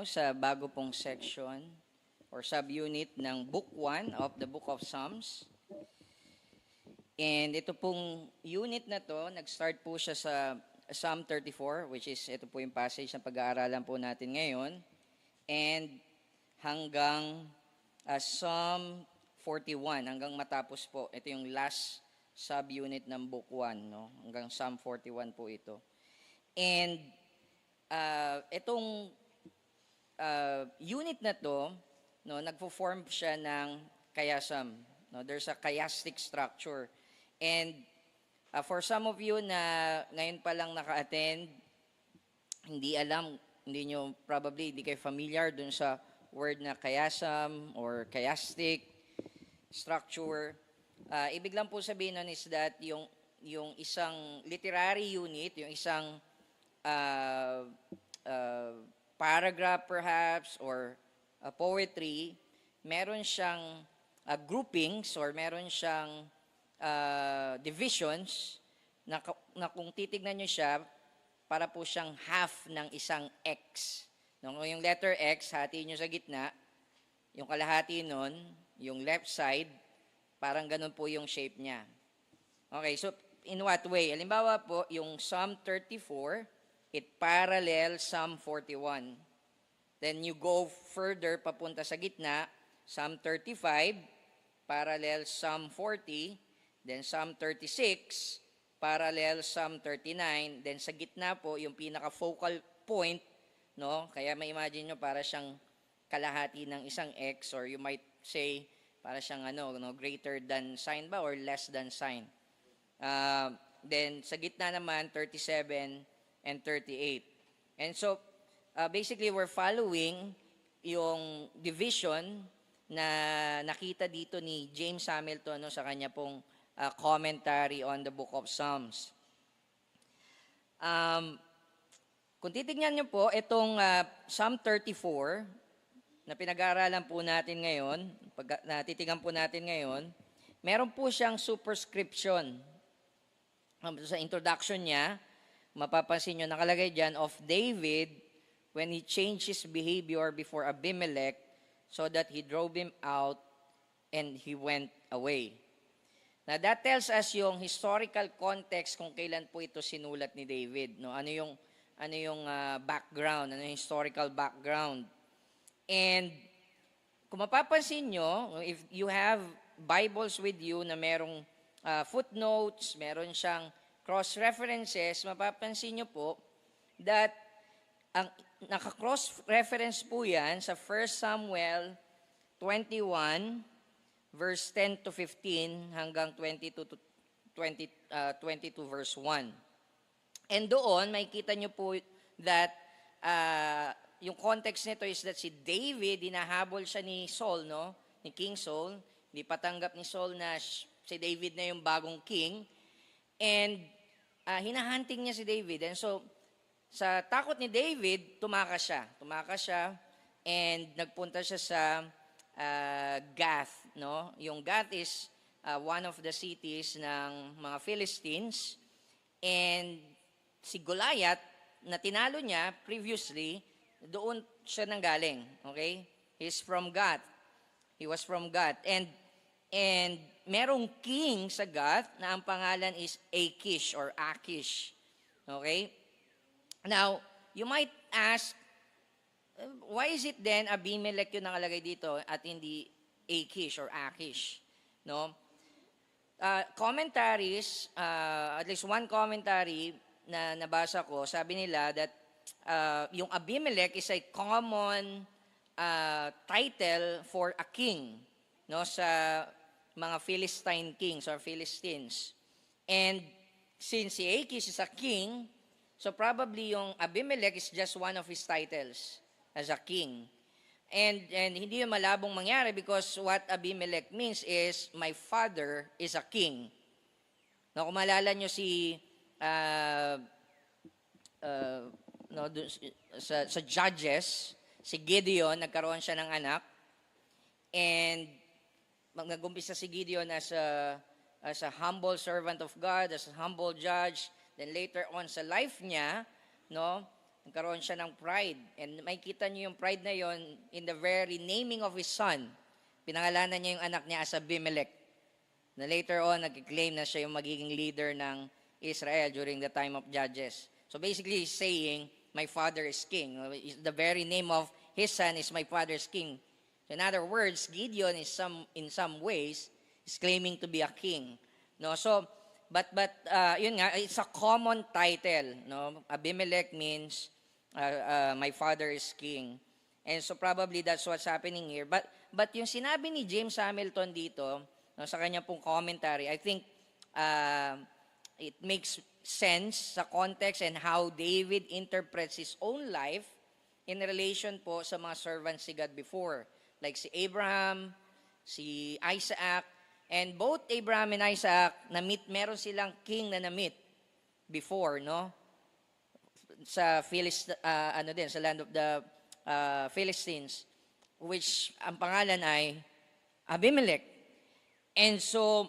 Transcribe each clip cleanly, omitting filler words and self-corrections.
sa bago pong section or subunit ng Book 1 of the Book of Psalms. And ito pong unit na to, nag-start po siya sa Psalm 34, which is ito po yung passage na pag-aaralan po natin ngayon. And hanggang Psalm 41, hanggang matapos po. Ito yung last subunit ng Book 1, no? Hanggang Psalm 41 po ito. And itong unit na to, no, nagfo-form siya ng chiasm. No? There's a chiastic structure. And for some of you na ngayon pa lang naka-attend, hindi alam, probably hindi kayo familiar dun sa word na chiasm or chiastic structure. Ibig lang po sabihin nun is that yung isang literary unit, yung isang paragraph perhaps or poetry, meron siyang groupings or meron siyang divisions na kung titignan nyo siya, para po siyang half ng isang X. No, yung letter X, hati nyo sa gitna, yung kalahati nun, yung left side, parang ganun po yung shape niya. Okay, so in what way? Halimbawa po, yung Psalm 34, it parallels Psalm 41. Then you go further, papunta sa gitna, Psalm 35, parallels Psalm 40, then Psalm 36, parallel Psalm 39, then sa gitna po, yung pinaka-focal point, no? Kaya may imagine nyo para siyang kalahati ng isang X, or you might say, para siyang greater than sign ba, or less than sign. Then sa gitna naman, 37 and 38. And so, basically, we're following yung division na nakita dito ni James Hamilton, no, sa kanya pong commentary on the Book of Psalms. Kung titignan nyo po, itong Psalm 34 na pinag-aaralan po natin ngayon, natitignan po natin ngayon, meron po siyang superscription. Sa introduction niya, mapapansin nyo, nakalagay dyan, of David when he changed his behavior before Abimelech so that he drove him out and he went away. Now, that tells us yung historical context kung kailan po ito sinulat ni David. No? Ano yung background, ano yung historical background. And kung mapapansin nyo, if you have Bibles with you na merong footnotes, meron siyang cross-references, mapapansin nyo po that ang naka-cross-reference po yan sa 1 Samuel 21, verse 10 to 15 hanggang 22 verse 1. And doon, makikita nyo po that yung context nito is that si David, hinahabol siya ni Saul, no? Ni King Saul. Hindi patanggap ni Saul na si David na yung bagong king. And hinahunting niya si David. And so, sa takot ni David, tumakas siya and nagpunta siya sa Gath, no? Yung Gath is one of the cities ng mga Philistines, and si Goliath na tinalo niya previously, doon siya nanggaling, okay? He's from Gath. He was from Gath. And merong king sa Gath na ang pangalan is Achish or Achish. Okay? Now, you might ask, why is it then Abimelech yung nakalagay dito at hindi Achish or Achish? No? Commentaries, at least one commentary na nabasa ko, sabi nila that yung Abimelech is a common title for a king, no, sa mga Philistine kings or Philistines. And since si Achish is a king, so probably yung Abimelech is just one of his titles as a king. And hindi yung malabong mangyari because what Abimelech means is, my father is a king. No, kung maalala nyo sa Judges, si Gideon, nagkaroon siya ng anak. And nag-umpisa si Gideon as a humble servant of God, as a humble judge. Then later on sa life niya, no, nagkaroon siya ng pride. And makikita niyo yung pride na yon in the very naming of his son. Pinangalanan niya yung anak niya as Abimelech. Na later on, nag-claim na siya yung magiging leader ng Israel during the time of Judges. So basically, he's saying, my father is king. The very name of his son is my father's king. So in other words, Gideon is in some ways is claiming to be a king. No, so but yun nga, it's a common title. No, Abimelech means my father is king, and so probably that's what's happening here. But yung sinabi ni James Hamilton dito, no, sa kanya pong commentary, I think it makes sense sa context and how David interprets his own life in relation po sa mga servants si God before. Like si Abraham, si Isaac, and both Abraham and Isaac, meron silang king na na-meet before, no? Sa sa land of the Philistines, which ang pangalan ay Abimelech. And so,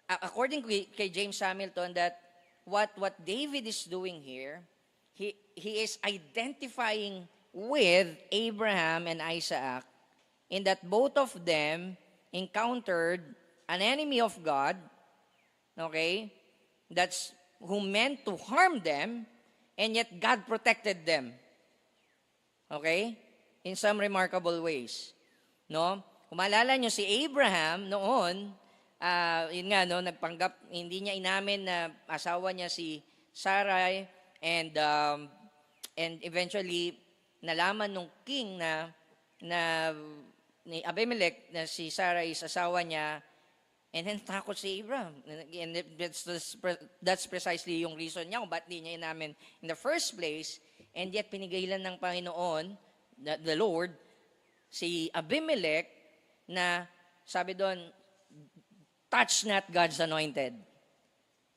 according kay James Hamilton, that what David is doing here, he is identifying with Abraham and Isaac in that both of them encountered an enemy of God, okay, that's who meant to harm them, and yet God protected them. Okay? In some remarkable ways. No? Kung maalala nyo si Abraham noon, yun nga, no, nagpanggap, hindi niya inamin na asawa niya si Sarai, and eventually, nalaman nung king na ni Abimelech na si Sarah is asawa niya, and then takot si Abraham. And that's precisely yung reason niya kung ba't di niya inamin in the first place, and yet pinigilan ng Panginoon, the Lord, si Abimelech na sabi doon, touch not God's anointed.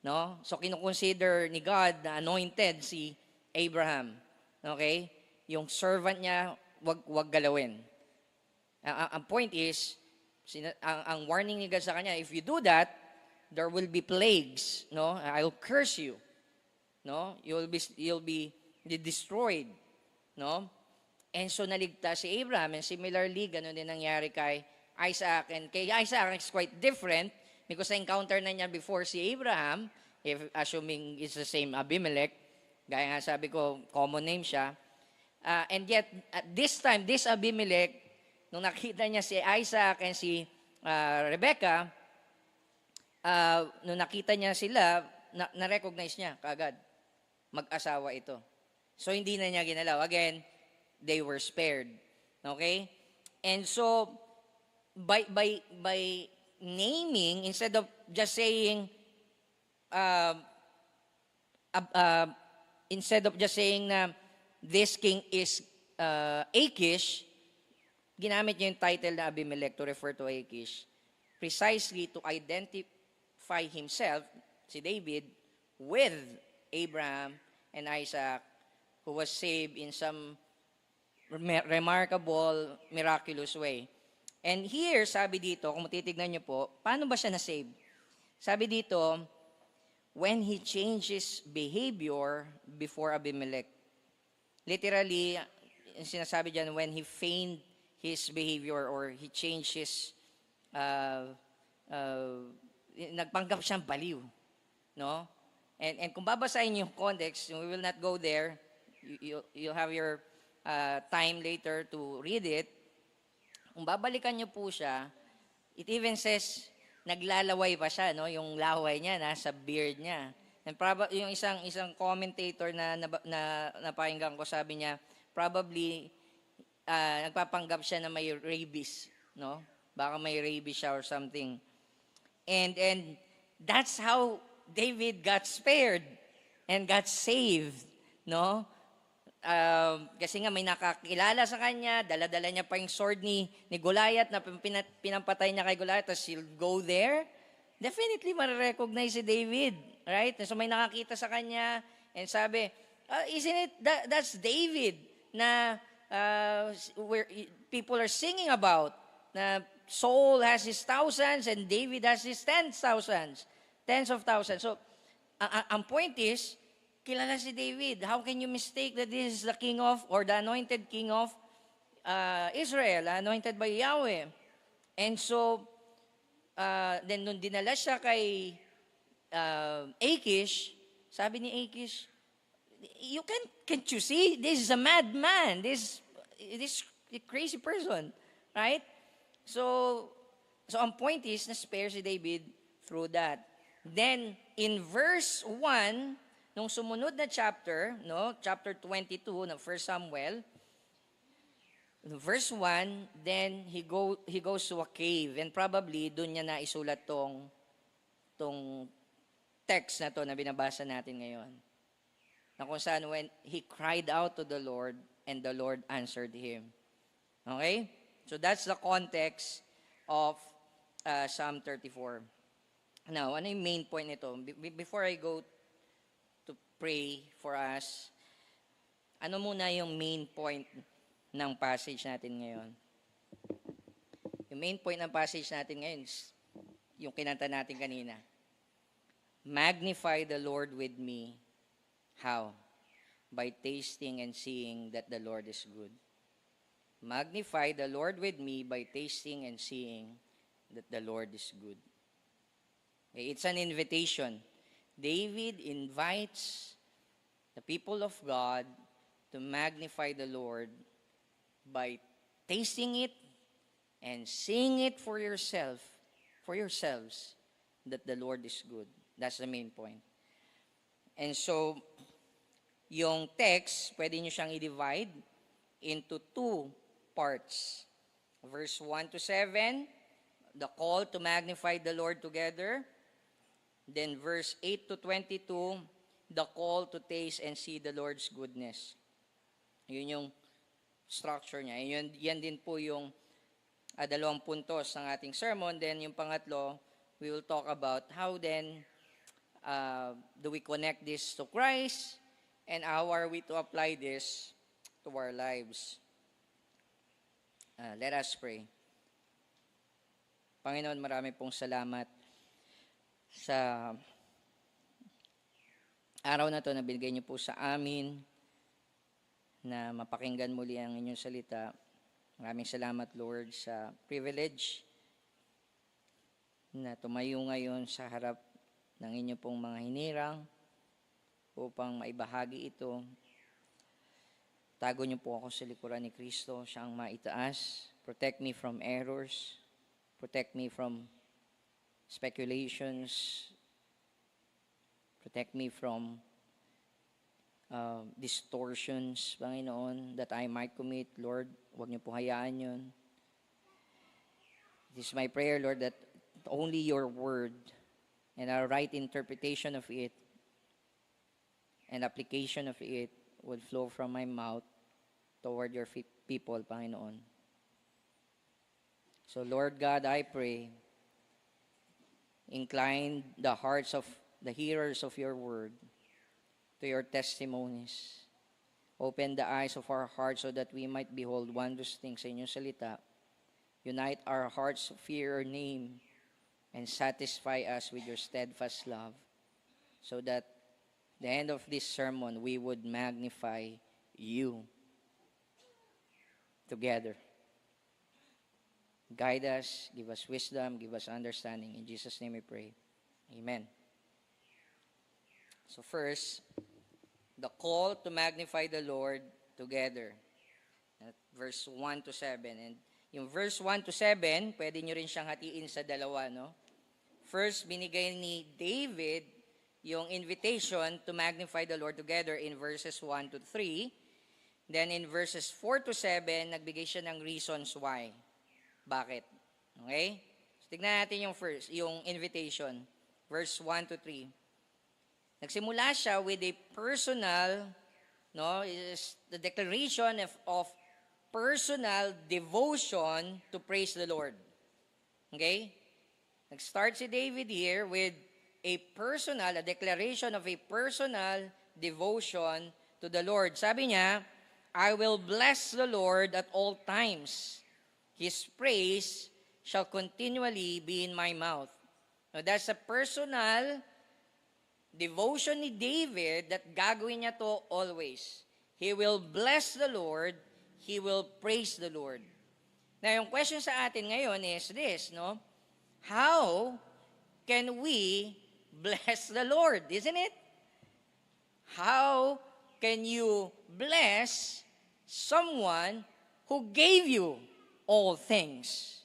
No? So kinukonsider ni God na anointed si Abraham. Okay? Yung servant niya, wag galawin. Ang point is, ang warning ni God sa kanya, if you do that, there will be plagues, no? I'll curse you. No? You'll be destroyed, no? And so naligtas si Abraham, and similarly, ganun din nangyari kay Isaac. And kay Isaac, it's quite different because na-encounter na niya before si Abraham, if assuming it's the same Abimelech, gaya nga sabi ko, common name siya. And yet, at this time, this Abimelech, nung nakita niya si Isaac and si Rebecca, nung nakita niya sila, na-recognize niya kaagad. Mag-asawa ito. So, hindi na niya ginalaw. Again, they were spared. Okay? And so, by naming, instead of just saying, na this king is Achish, ginamit niya yung title na Abimelech to refer to Achish, precisely to identify himself, si David, with Abraham and Isaac, who was saved in some remarkable, miraculous way. And here, sabi dito, kung titignan niyo po, paano ba siya na-save? Sabi dito, when he changes behavior before Abimelech. Literally, sinasabi dyan, when he feigned his behavior or he changed his, nagpanggap siyang baliw. No? And kung babasahin yung context, we will not go there, you'll have your time later to read it. Kung babalikan niyo po siya, it even says, naglalaway pa siya, no? Yung laway niya, nasa beard niya. And yung isang commentator na napakinggan ko, sabi niya, probably, nagpapanggap siya na may rabies, no? Baka may rabies siya or something. And that's how David got spared and got saved, no? Kasi nga may nakakilala sa kanya, dala-dala niya pa yung sword ni Goliath na pinampatay niya kay Goliath, tapos he'll go there. Definitely marirecognize si David, right? So may nakakita sa kanya and sabi, isn't it, that's David na where people are singing about, na Saul has his thousands and David has his tens of thousands. So, ang point is, kilala si David. How can you mistake that this is the king of, or the anointed king of Israel, anointed by Yahweh? And so, then nung dinala siya kay Achish, sabi ni Achish, can't you see? This is a madman. This crazy person. Right? So ang point is, na-spare si David through that. Then, in verse 1, nung sumunod na chapter, no, chapter 22 ng 1 Samuel, verse 1, then he goes to a cave, and probably doon niya naisulat tong text na to na binabasa natin ngayon. Na kung saan when he cried out to the Lord, and the Lord answered him. Okay? So that's the context of Psalm 34. Now, ano yung main point nito? Before I go to pray for us, ano muna yung main point ng passage natin ngayon? Yung main point ng passage natin ngayon is yung kinanta natin kanina. Magnify the Lord with me. How? By tasting and seeing that the Lord is good. Magnify the Lord with me by tasting and seeing that the Lord is good. Okay, it's an invitation. David invites the people of God to magnify the Lord by tasting it and seeing it for yourselves, that the Lord is good. That's the main point. And so, yung text, pwede nyo siyang i-divide into two parts. Verse 1 to 7, the call to magnify the Lord together. Then verse 8 to 22, the call to taste and see the Lord's goodness. Yun yung structure niya. Yan din po yung dalawang puntos ng ating sermon. Then yung pangatlo, we will talk about how then do we connect this to Christ and how are we to apply this to our lives. Let us pray. Panginoon, marami pong salamat sa araw na to na binigay niyo po sa amin na mapakinggan muli ang inyong salita. Maraming salamat, Lord, sa privilege na tumayo ngayon sa harap ng inyo pong mga hinirang upang maibahagi ito. Tago niyo po ako sa likuran ni Kristo, siyang maitaas. Protect me from errors. Protect me from speculations. Protect me from distortions, Panginoon, that I might commit. Lord, huwag niyo po hayaan yun. It is my prayer, Lord, that only your word and our right interpretation of it and application of it would flow from my mouth toward your people, Panginoon. So, Lord God, I pray, incline the hearts of the hearers of your word to your testimonies. Open the eyes of our hearts so that we might behold wondrous things sa inyong salita. Unite our hearts to fear your name and satisfy us with your steadfast love so that the end of this sermon we would magnify you together. Guide us, give us wisdom, give us understanding. In Jesus' name we pray. Amen. So first, the call to magnify the Lord together. At verse 1 to 7. And yung verse 1 to 7, pwede nyo rin siyang hatiin sa dalawa, no? First, binigay ni David yung invitation to magnify the Lord together in verses 1 to 3. Then in verses 4 to 7, nagbigay siya ng reasons why. Bakit? Okay? So, tignan natin yung invitation. Verse 1 to 3. Nagsimula siya with a personal, no, is the declaration of personal devotion to praise the Lord. Okay? Nag-start si David here with a declaration of a personal devotion to the Lord. Sabi niya, I will bless the Lord at all times. His praise shall continually be in my mouth. Now, that's a personal devotion ni David that gagawin niya to always. He will bless the Lord, he will praise the Lord. Now, yung question sa atin ngayon is this, no? How can we bless the Lord? Isn't it? How can you bless someone who gave you all things?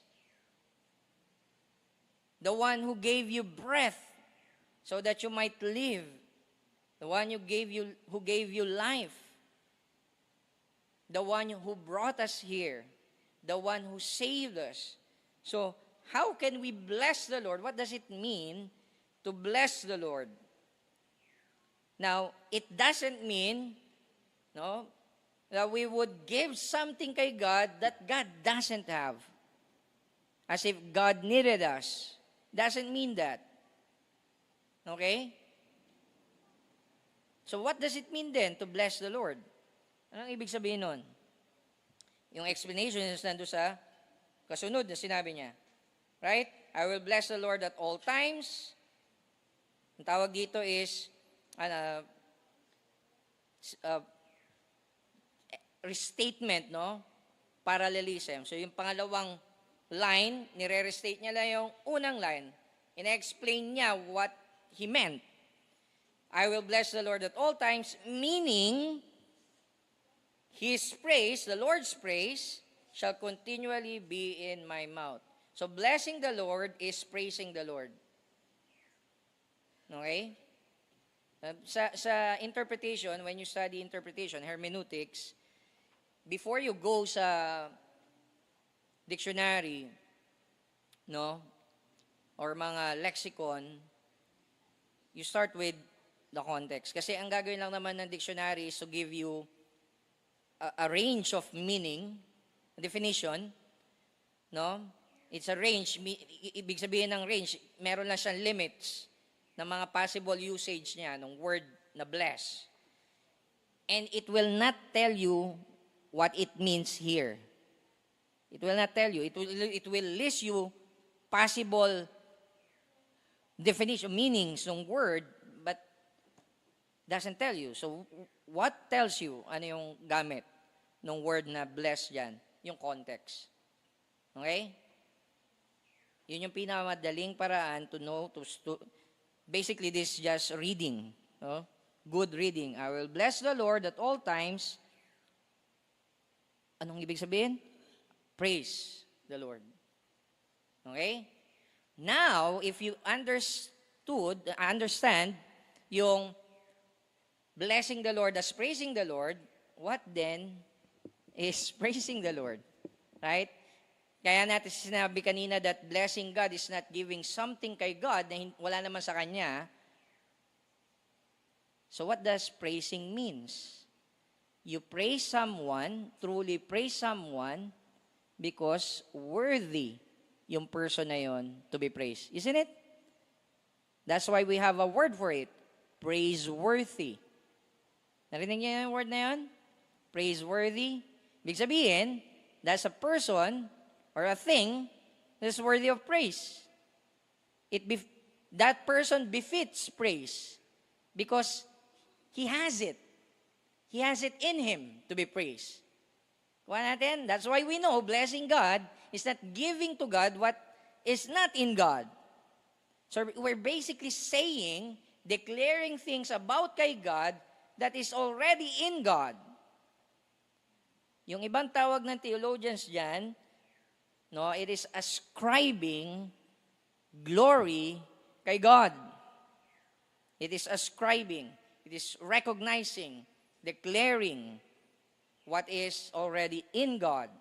The one who gave you breath so that you might live. The one who gave you life. The one who brought us here. The one who saved us. So, how can we bless the Lord? What does it mean to bless the Lord? Now, it doesn't mean, no, that we would give something kay God that God doesn't have. As if God needed us. Doesn't mean that. Okay? So what does it mean then to bless the Lord? Anong ibig sabihin nun? Yung explanation is nando sa kasunod na sinabi niya. Right? I will bless the Lord at all times. Ang tawag dito is restatement, no? Parallelism. So yung pangalawang line, nire-restate niya lang yung unang line. Ina-explain niya what he meant. I will bless the Lord at all times, meaning His praise, the Lord's praise, shall continually be in my mouth. So blessing the Lord is praising the Lord. Okay? Sa interpretation, when you study interpretation, hermeneutics, before you go sa dictionary, no, or mga lexicon, you start with the context. Kasi ang gagawin lang naman ng dictionary is to give you a range of meaning, definition, no? It's a range. Ibig sabihin ng range, meron lang siyang limits ng mga possible usage niya, ng word na bless. And it will not tell you what it means here. It will not tell you. It will list you possible definition, meanings ng word, but doesn't tell you. So, what tells you ano yung gamit ng word na bless dyan? Yung context. Okay? Yun yung pinakamadaling paraan to know, basically this is just reading. No? Good reading. I will bless the Lord at all times. Anong ibig sabihin? Praise the Lord. Okay? Now, if you understand yung blessing the Lord as praising the Lord, what then is praising the Lord? Right? Kaya natin sinabi kanina that blessing God is not giving something kay God na wala naman sa Kanya. So what does praising means? You praise someone, truly praise someone, because worthy yung person na yon to be praised. Isn't it? That's why we have a word for it. Praiseworthy. Narinig niyo yung word na yon? Praiseworthy. Ibig sabihin, that's a person or a thing that's worthy of praise. That person befits praise because he has it. He has it in him to be praised. Kuha natin? That's why we know blessing God is not giving to God what is not in God. So we're basically saying, declaring things about kay God that is already in God. Yung ibang tawag ng theologians dyan, no, it is ascribing glory kay God. It is ascribing, it is recognizing, declaring what is already in God.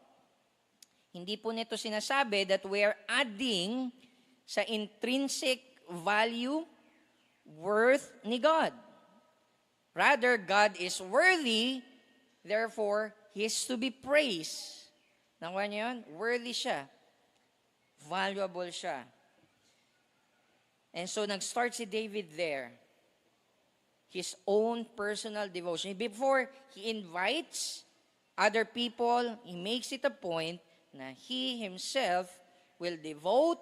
Hindi po nito sinasabi that we are adding sa intrinsic value, worth ni God. Rather, God is worthy, therefore, He is to be praised. Nakuha niyo yun? Worthy siya. Valuable siya. And so, nag-start si David there. His own personal devotion. Before he invites other people, he makes it a point na he himself will devote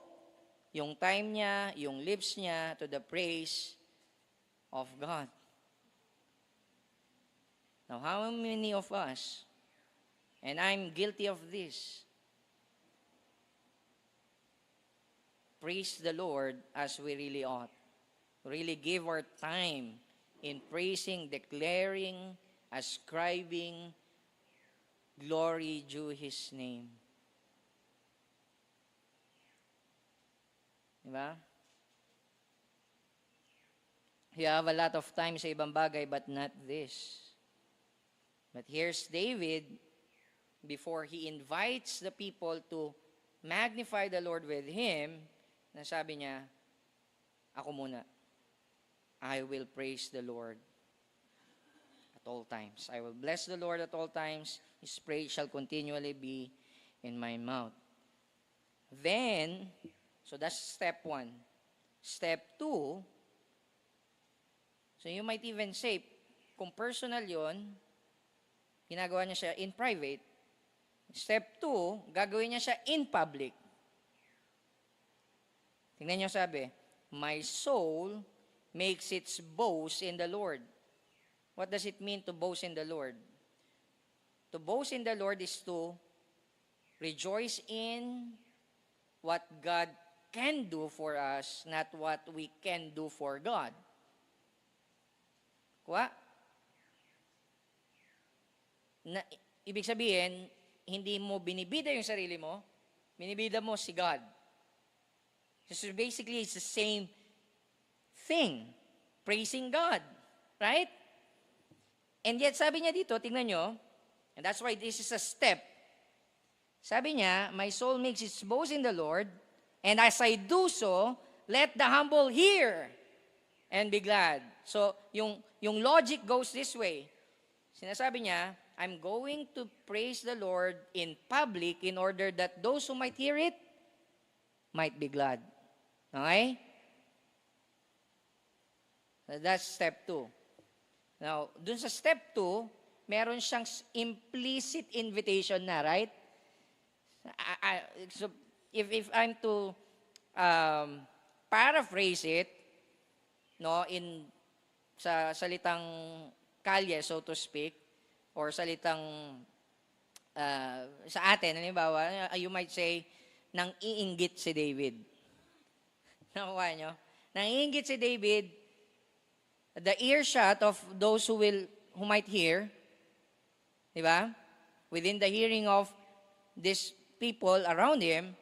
yung time niya, yung lips niya to the praise of God. Now, how many of us, and I'm guilty of this, praise the Lord as we really ought? Really give our time in praising, declaring, ascribing glory due His name. Diba? You have a lot of time sa ibang bagay, but not this. But here's David, before he invites the people to magnify the Lord with him, nasabi niya, ako muna. I will praise the Lord at all times. I will bless the Lord at all times. His praise shall continually be in my mouth. Then, so that's step 1. Step 2, so you might even say, kung personal yon, ginagawa niya siya in private. Step 2, gagawin niya siya in public. Tingnan niyo sabi, my soul makes its boast in the Lord. What does it mean to boast in the Lord? To boast in the Lord is to rejoice in what God can do for us, not what we can do for God. Kuha? Ibig sabihin, hindi mo binibida yung sarili mo, binibida mo si God. So basically, it's the same thing. Praising God. Right? And yet, sabi niya dito, tingnan nyo, and that's why this is a step. Sabi niya, my soul makes its boast in the Lord, and as I do so, let the humble hear and be glad. So, yung logic goes this way. Sinasabi niya, I'm going to praise the Lord in public in order that those who might hear it might be glad. Okay? That's step 2. Now, dun sa step 2, meron siyang implicit invitation na, right? So, if I'm to paraphrase it, no, sa salitang kalye, so to speak, or salitang sa atin, halimbawa, you might say, nang iinggit si David. Nakuha nyo? Nang iinggit si David, the earshot of those who might hear, di ba? Within the hearing of these people around him,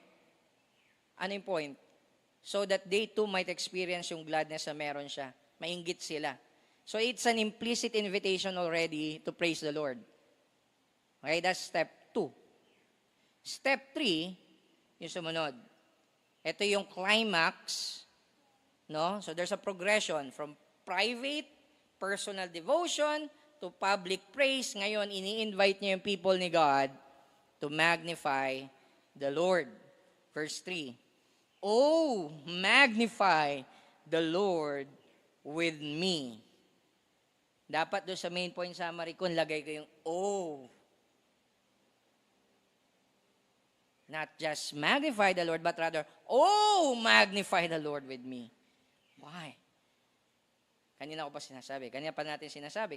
ano yung point? So that they too might experience yung gladness na meron siya. Mainggit sila. So it's an implicit invitation already to praise the Lord. Okay, that's step 2. Step 3, yung sumunod. Ito yung climax, no? So there's a progression from private, personal devotion, to public praise. Ngayon, ini-invite niya yung people ni God to magnify the Lord. Verse 3, oh, magnify the Lord with me. Dapat doon sa main point summary ko, lagay ko yung oh. Not just magnify the Lord, but rather, oh, magnify the Lord with me. Why? Kanina ko pa sinasabi.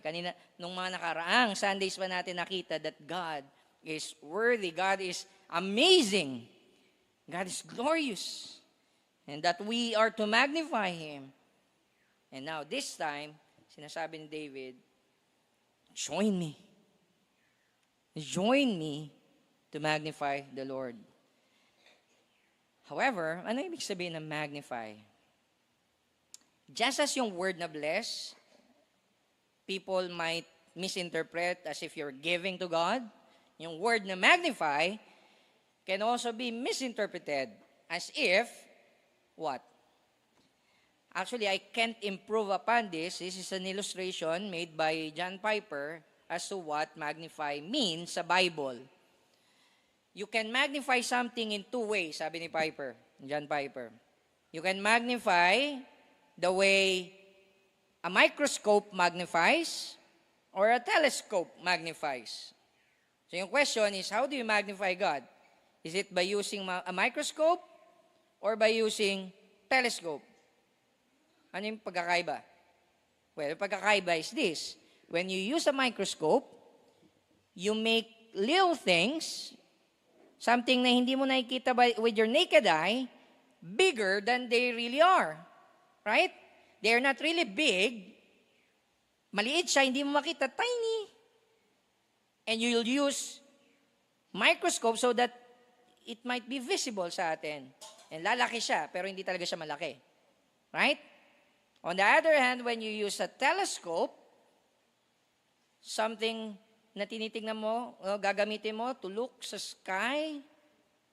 Kanina, nung mga nakaraang Sundays pa natin nakita that God is worthy. God is amazing. God is glorious. And that we are to magnify Him. And now, this time, sinasabi ni David, join me. Join me to magnify the Lord. However, ano ibig sabihin ng magnify? Just as yung word na bless, people might misinterpret as if you're giving to God, yung word na magnify can also be misinterpreted as if, what? Actually, I can't improve upon this. This is an illustration made by John Piper as to what magnify means sa Bible. You can magnify something in 2 ways, sabi ni John Piper. You can magnify the way a microscope magnifies or a telescope magnifies. So yung question is, how do you magnify God? Is it by using a microscope or by using telescope? Ano yung pagkakaiba? Well, pagkakaiba is this. When you use a microscope, you make little things, something na hindi mo nakikita with your naked eye, bigger than they really are. Right? They are not really big. Maliit siya, hindi mo makita, tiny. And you'll use microscope so that it might be visible sa atin. And lalaki siya, pero hindi talaga siya malaki. Right? On the other hand, when you use a telescope, something na tinitingnan mo, gagamitin mo to look sa sky,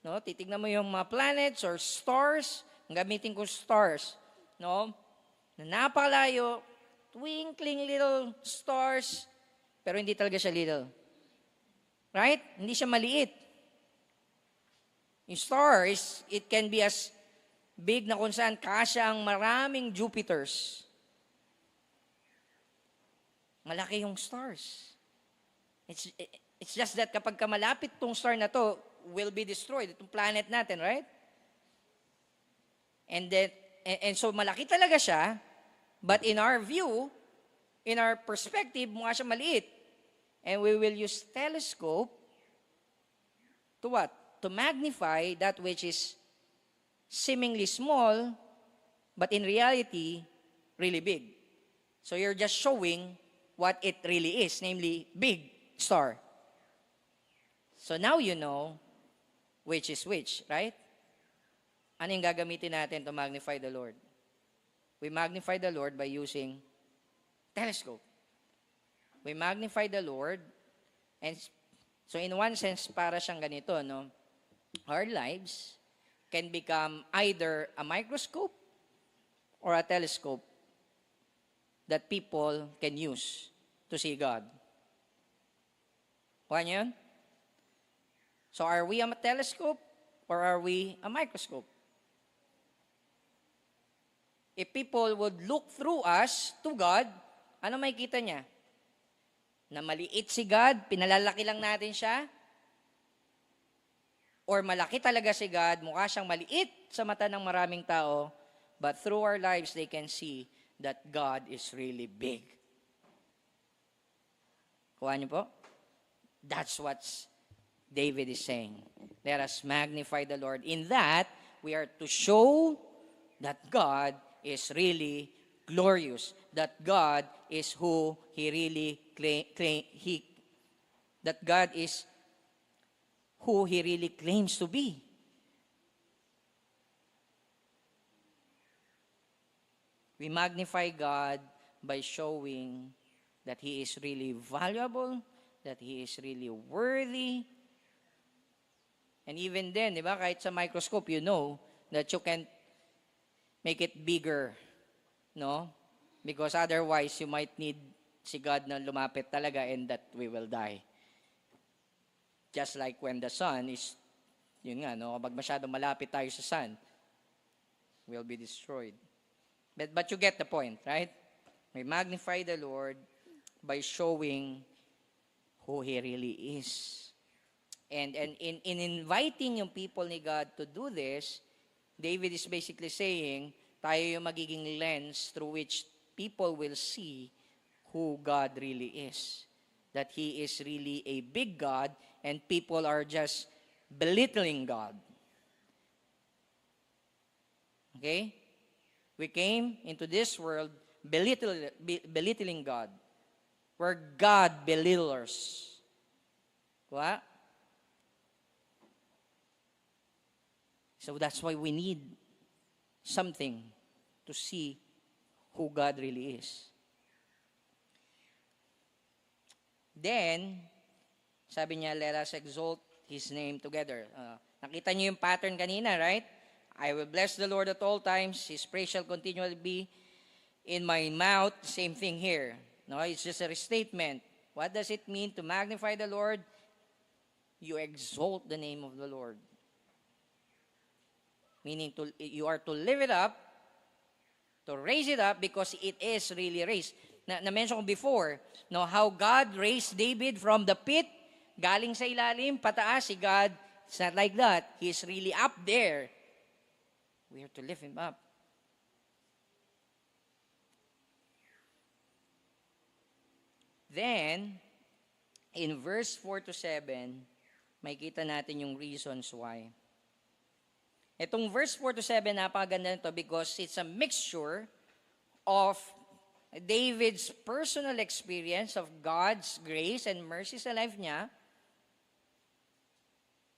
no? Titignan mo yung mga planets or stars, gamitin ko stars, no? Na napakalayo, twinkling little stars, pero hindi talaga siya little. Right? Hindi siya maliit. Yung stars, it can be as big na kung saan kasya ang maraming Jupiters. Malaki yung stars. It's just that kapag malapit tong star na to, will be destroyed. Itong planet natin, right? And so malaki talaga siya, but in our view, in our perspective, mukha siya maliit. And we will use telescope to what? To magnify that which is seemingly small, but in reality, really big. So you're just showing what it really is, namely big star. So now you know which is which, right? Ano yung gagamitin natin to magnify the Lord? We magnify the Lord by using telescope. We magnify the Lord, and so in one sense, para siyang ganito, no? Our lives can become either a microscope or a telescope that people can use to see God. Kuha niyo yun? So are we a telescope or are we a microscope? If people would look through us to God, ano makikita niya? Na maliit si God, pinalalaki lang natin siya? Or malaki talaga si God, mukha siyang maliit sa mata ng maraming tao, but through our lives, they can see that God is really big. Kuha niyo po? That's what David is saying. Let us magnify the Lord. In that, we are to show that God is really glorious, that God is who He really that God is who He really claims to be. We magnify God by showing that He is really valuable, that He is really worthy. And even then, di ba, kahit sa microscope, you know that you can make it bigger, no? Because otherwise, you might need si God na lumapit talaga and that we will die. Just like when the sun is, yun nga, no? Kapag masyadong malapit tayo sa sun, we'll be destroyed. But you get the point, right? We magnify the Lord by showing who He really is. And in inviting yung people ni God to do this, David is basically saying, tayo yung magiging lens through which people will see who God really is. That He is really a big God and people are just belittling God. Okay? We came into this world belittling God. We're God belittlers. What? So that's why we need something to see who God really is. Then, sabi niya, let us exalt His name together. Nakita niyo yung pattern kanina, right? I will bless the Lord at all times. His praise shall continually be in my mouth. Same thing here. No, it's just a restatement. What does it mean to magnify the Lord? You exalt the name of the Lord. Meaning you are to live it up, to raise it up because it is really raised. Na-mention ko before, no, how God raised David from the pit, galing sa ilalim, pataas si God. It's not like that. He is really up there. We are to lift Him up. Then, in verse 4 to 7, makita natin yung reasons why. Itong verse 4 to 7, napakaganda nito because it's a mixture of David's personal experience of God's grace and mercy sa life niya.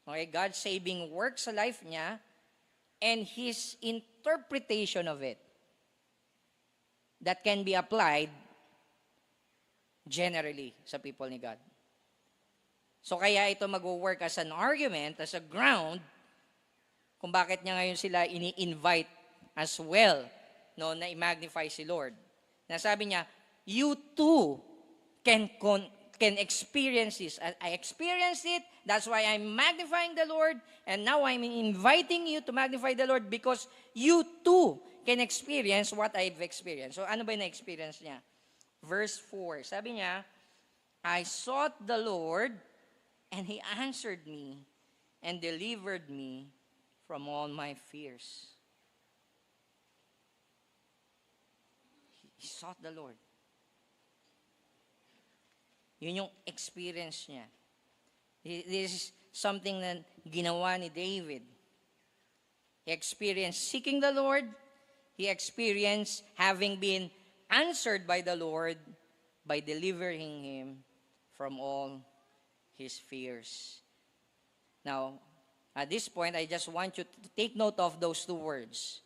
Okay, God's saving work sa life niya and his interpretation of it that can be applied generally sa people ni God. So kaya ito mag-work as an argument, as a ground, kung bakit niya ngayon sila ini-invite as well, no, na i-magnify si Lord. Nasabi niya, you too can experience this. I experienced it, that's why I'm magnifying the Lord, and now I'm inviting you to magnify the Lord because you too can experience what I've experienced. So ano ba yung na-experience niya? Verse 4, sabi niya, I sought the Lord, and He answered me, and delivered me from all my fears. He sought the Lord. Yun yung experience niya. This is something na ginawa ni David. He experienced seeking the Lord. He experienced having been answered by the Lord by delivering him from all his fears. Now, at this point, I just want you to take note of those two words.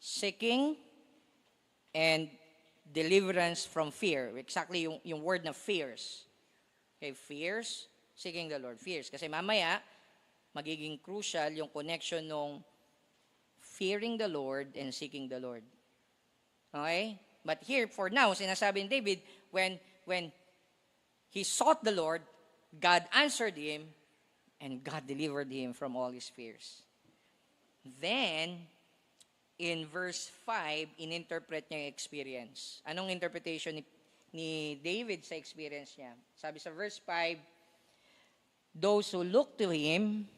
Seeking and deliverance from fear. Exactly yung word na fears. Okay, fears, seeking the Lord. Fears. Kasi mamaya, magiging crucial yung connection ng fearing the Lord and seeking the Lord. Okay? But here, for now, sinasabi ni David, when he sought the Lord, God answered him, and God delivered him from all his fears. Then, in verse 5, ininterpret niya yung experience. Anong interpretation ni David sa experience niya? Sabi sa verse 5, those who look to him,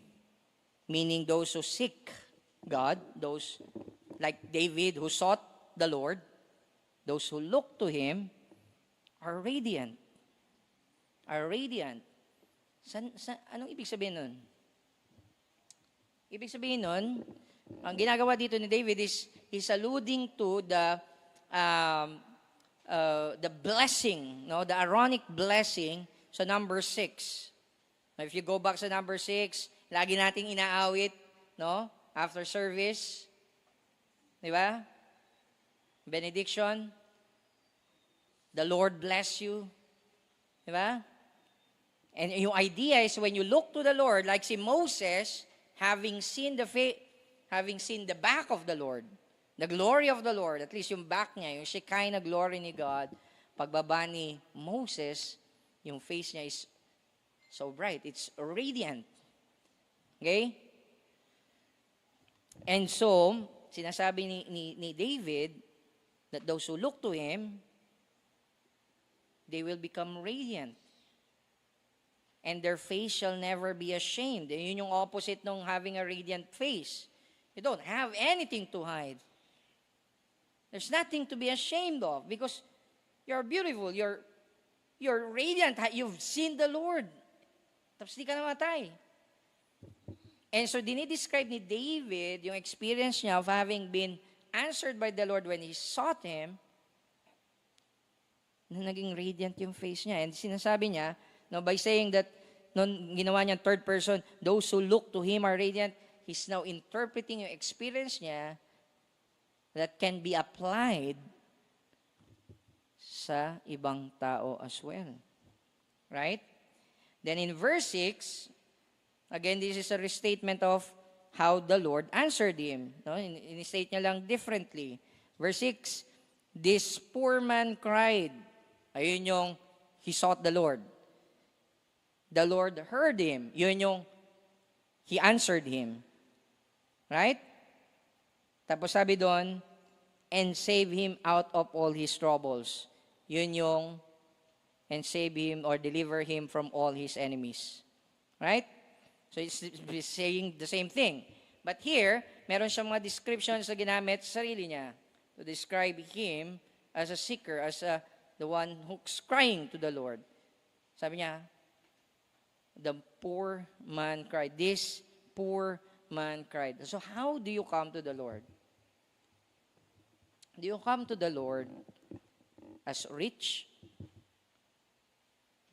meaning those who seek God, those like David who sought the Lord, those who look to him are radiant. Are radiant. Anong ibig sabihin nun? Ibig sabihin nun, ang ginagawa dito ni David is he's alluding to the blessing, no, the Aaronic blessing sa number 6. Now, if you go back sa number 6, lagi nating inaawit, no, after service, di ba? Benediction, the Lord bless you, di ba? And yung idea is when you look to the Lord, like si Moses, having seen the back of the Lord, the glory of the Lord, at least yung back niya, yung Shekinah glory ni God, pagbaba ni Moses, yung face niya is so bright. It's radiant. Okay? And so, sinasabi ni David that those who look to him, they will become radiant. And their face shall never be ashamed. And yun yung opposite ng having a radiant face. You don't have anything to hide. There's nothing to be ashamed of because you're beautiful, you're radiant, you've seen the Lord. Tapos di ka namatay. And so dinidescribe ni David yung experience niya of having been answered by the Lord when he sought him, na naging radiant yung face niya. And sinasabi niya, no, by saying that, nung ginawa niya third person, those who look to him are radiant, he's now interpreting yung experience niya that can be applied sa ibang tao as well. Right? Then in verse 6, again, this is a restatement of how the Lord answered him. No? In-state niya lang differently. Verse 6, this poor man cried. Ayun yung, he sought the Lord. The Lord heard him. Yun yung, he answered him. Right? Tapos sabi doon, and save him out of all his troubles. Yun yung, and save him or deliver him from all his enemies. Right? So it's saying the same thing. But here, meron siyang mga descriptions na ginamit sa sarili niya to describe him as a seeker, as the one who's crying to the Lord. Sabi niya, the poor man cried. This poor man cried. So how do you come to the Lord? Do you come to the Lord as rich?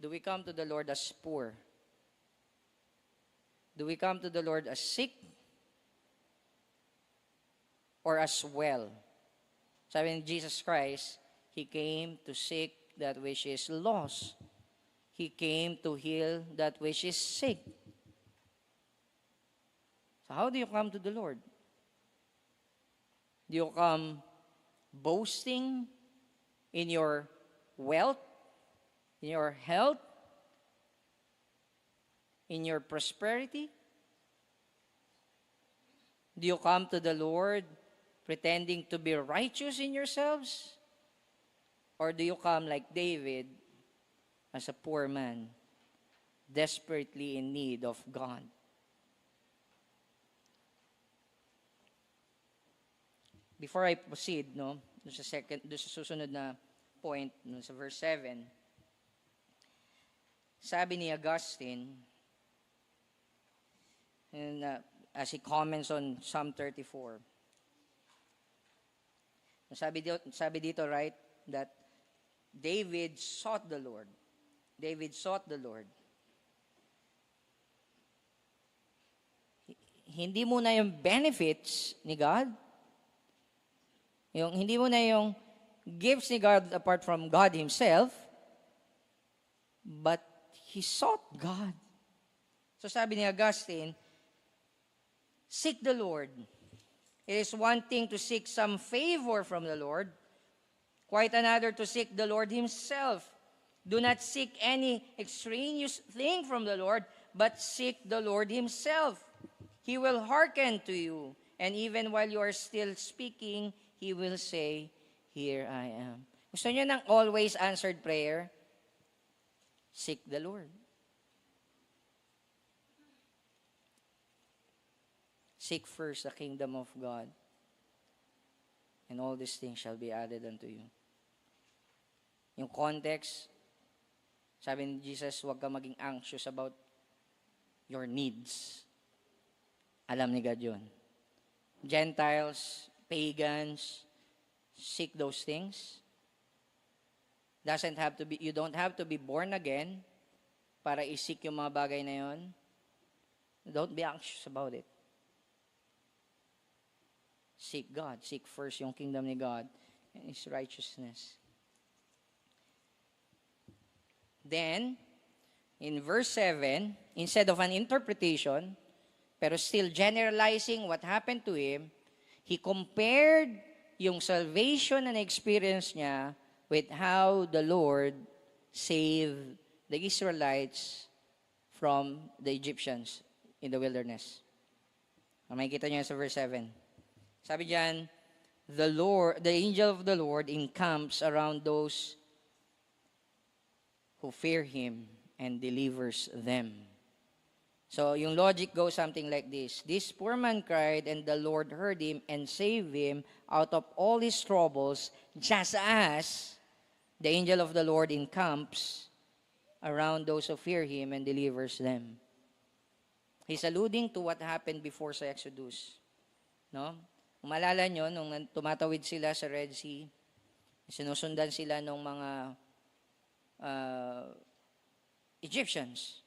Do we come to the Lord as poor? Do we come to the Lord as sick? Or as well? Sabi ni Jesus Christ, He came to seek that which is lost. He came to heal that which is sick. So how do you come to the Lord? Do you come boasting in your wealth, in your health, in your prosperity? Do you come to the Lord pretending to be righteous in yourselves? Or do you come like David as a poor man, desperately in need of God? Before I proceed, doon sa susunod na point, sa verse 7, sabi ni Augustine, and, as he comments on Psalm 34, sabi dito, right, that David sought the Lord. David sought the Lord. Hindi muna yung benefits ni God, hindi muna yung gifts ni God apart from God Himself, but he sought God. So sabi ni Augustine, seek the Lord. It is one thing to seek some favor from the Lord, quite another to seek the Lord Himself. Do not seek any extraneous thing from the Lord, but seek the Lord Himself. He will hearken to you, and even while you are still speaking, He will say, here I am. Gusto niyo ng always answered prayer? Seek the Lord. Seek first the kingdom of God, and all these things shall be added unto you. Yung context, sabi ni Jesus, huwag ka maging anxious about your needs. Alam ni God yun. Gentiles, pagans, seek those things. You don't have to be born again para isik yung mga bagay na yun. Don't be anxious about it. Seek God. Seek first yung kingdom ni God and His righteousness. Then, in verse 7, instead of an interpretation, pero still generalizing what happened to him, he compared yung salvation na na-experience niya with how the Lord saved the Israelites from the Egyptians in the wilderness. Makikita niyo sa verse 7. Sabi diyan, the angel of the Lord encamps around those who fear Him and delivers them. So, yung logic goes something like this. This poor man cried, and the Lord heard him and saved him out of all his troubles, just as the angel of the Lord encamps around those who fear Him and delivers them. He's alluding to what happened before sa Exodus. No? Kung maalala nyo, nung tumatawid sila sa Red Sea, sinusundan sila ng mga Egyptians.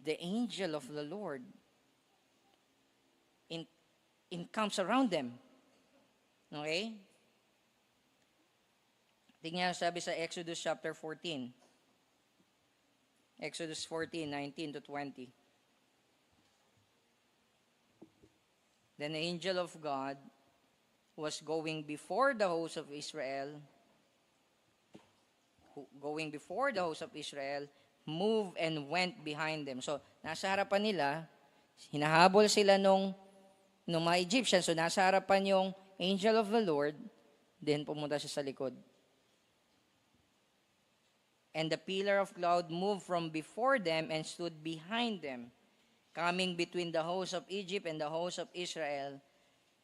The angel of the Lord encamps around them. Okay? Tingnan sabi sa Exodus chapter 14. Exodus 14, 19 to 20. Then the angel of God was going before the host of Israel, moved and went behind them. So, nasa harapan nila, hinahabol sila nung mga Egyptians. So, nasa harapan yung angel of the Lord, then pumunta siya sa likod. And the pillar of cloud moved from before them and stood behind them, coming between the host of Egypt and the host of Israel.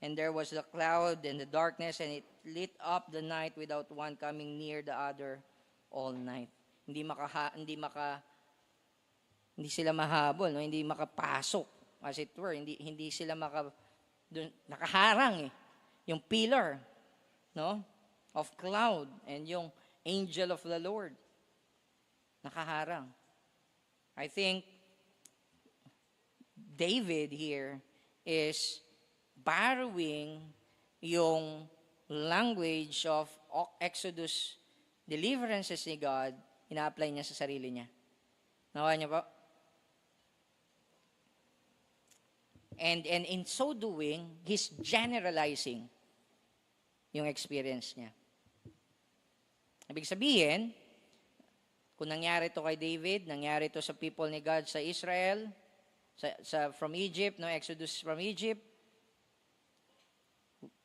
And there was the cloud and the darkness, and it lit up the night without one coming near the other all night. hindi sila mahabol, no? Hindi makapasok, as it were. Hindi sila nakaharang eh. Yung pillar, no? Of cloud and yung angel of the Lord. Nakaharang. I think David here is borrowing yung language of Exodus deliverances ni God, ina-apply niya sa sarili niya. Nakuha niyo po? And in so doing, he's generalizing yung experience niya. Ibig sabihin, kung nangyari to kay David, nangyari to sa people ni God sa Israel, from Egypt, no, Exodus from Egypt,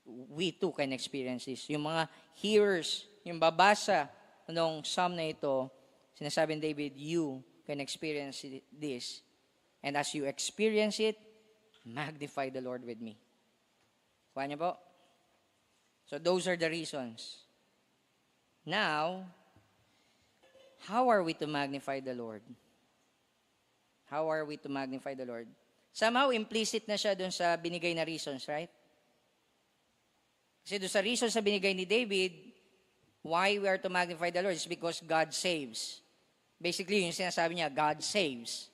we too can experience this. Yung mga hearers, yung babasa ng psalm na ito, sinasabi ni David, you can experience this. And as you experience it, magnify the Lord with me. Kuha niyo po? So those are the reasons. Now, how are we to magnify the Lord? How are we to magnify the Lord? Somehow implicit na siya dun sa binigay na reasons, right? Kasi dun sa reasons sa binigay ni David, why we are to magnify the Lord is because God saves. Basically, yung sinasabi niya, God saves.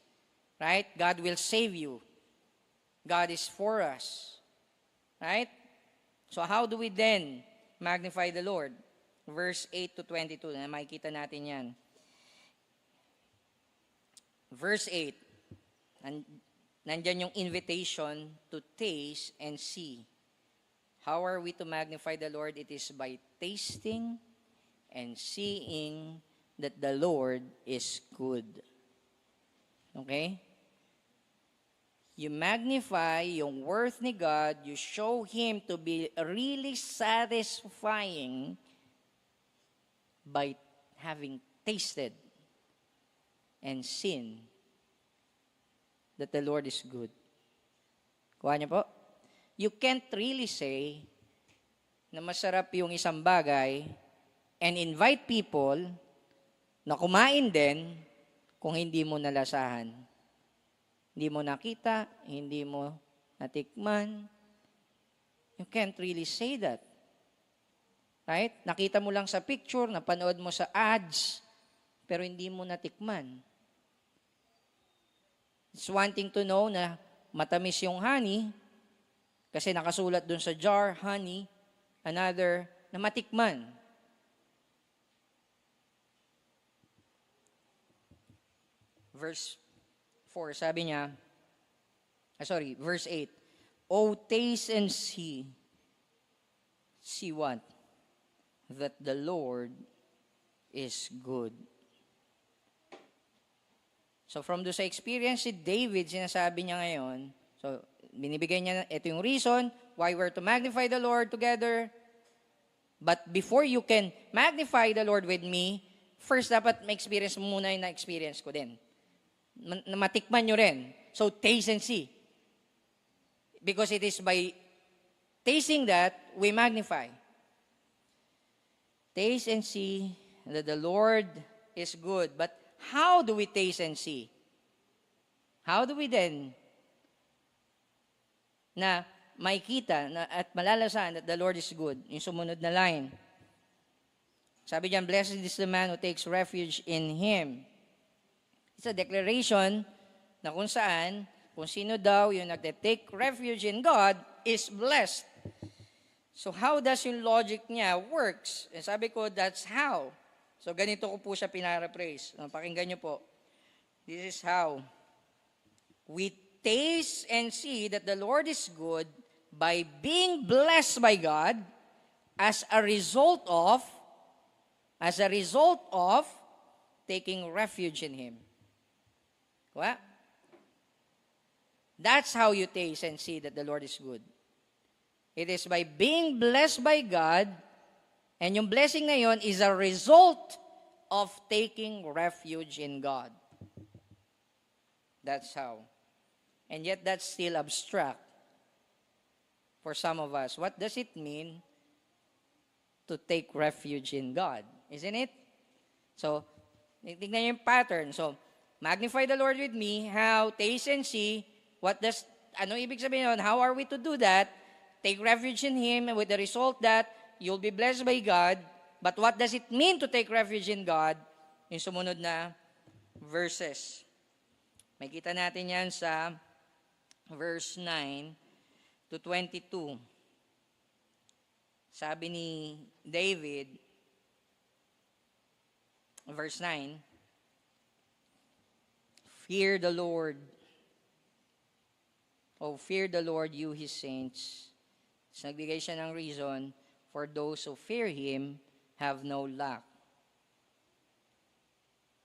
Right? God will save you. God is for us. Right? So how do we then magnify the Lord? Verse 8 to 22, na makikita natin yan. Verse 8, nandyan yung invitation to taste and see. How are we to magnify the Lord? It is by tasting and seeing that the Lord is good. Okay? You magnify yung worth ni God, you show Him to be really satisfying by having tasted and seen that the Lord is good. Kuha niyo po? You can't really say na masarap yung isang bagay and invite people na kumain din kung hindi mo nalasahan. Hindi mo nakita, hindi mo natikman. You can't really say that. Right? Nakita mo lang sa picture, napanood mo sa ads, pero hindi mo natikman. It's one thing to know na matamis yung honey, kasi nakasulat dun sa jar, honey, another, na matikman. Verse 4, sabi niya, verse 8, oh, taste and see. See what? That the Lord is good. So from do sa experience si David, sinasabi niya ngayon, so binibigay niya, ito yung reason why we're to magnify the Lord together. But before you can magnify the Lord with me, first dapat ma-experience mo muna yung na-experience ko din. Matikman nyo rin. So taste and see. Because it is by tasting that we magnify. Taste and see that the Lord is good. But how do we taste and see? How do we then na makikita at malalasan that the Lord is good? Yung sumunod na line. Sabi diyan, blessed is the man who takes refuge in Him. It's a declaration na kung sino daw yung nagte-take refuge in God is blessed. So how does yung logic niya works? And sabi ko, that's how. So ganito ko po siya pinaraphrase. Pakinggan niyo po. This is how. We taste and see that the Lord is good by being blessed by God as a result of taking refuge in Him. What? That's how you taste and see that the Lord is good. It is by being blessed by God, and yung blessing na yon is a result of taking refuge in God. That's how. And yet that's still abstract for some of us. What does it mean to take refuge in God? Isn't it? So, Tignan niyo yung pattern. So, magnify the Lord with me. How? Taste and see. Ano ibig sabihin nun? How are we to do that? Take refuge in Him with the result that you'll be blessed by God. But what does it mean to take refuge in God? Yung sumunod na verses. May kita natin yan sa verse 9 to 22. Sabi ni David, verse 9, fear the Lord. Oh, fear the Lord, you His saints. So, nagbigay siya ng reason, for those who fear Him have no lack.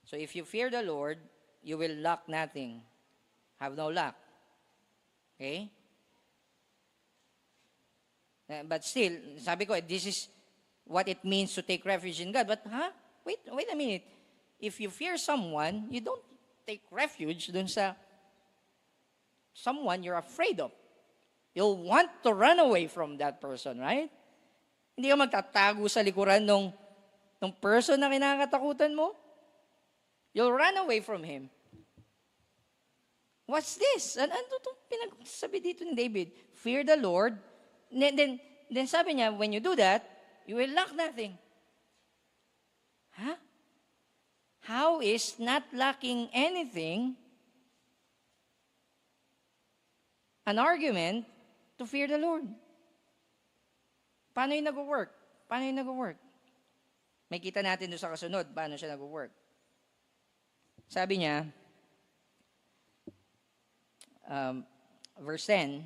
So, if you fear the Lord, you will lack nothing. Have no lack. Okay? But still, sabi ko, this is what it means to take refuge in God. But, wait a minute. If you fear someone, you don't take refuge dun sa someone you're afraid of. You'll want to run away from that person, right? Hindi ka magtatago sa likuran ng person na kinakatakutan mo. You'll run away from him. What's this? Ano itong pinagsabi dito ni David? Fear the Lord. Then sabi niya, when you do that, you will lack nothing. Huh? How is not lacking anything an argument to fear the Lord? Paano yung nag-work? May kita natin doon sa kasunod, paano siya nag-work. Sabi niya, verse 10,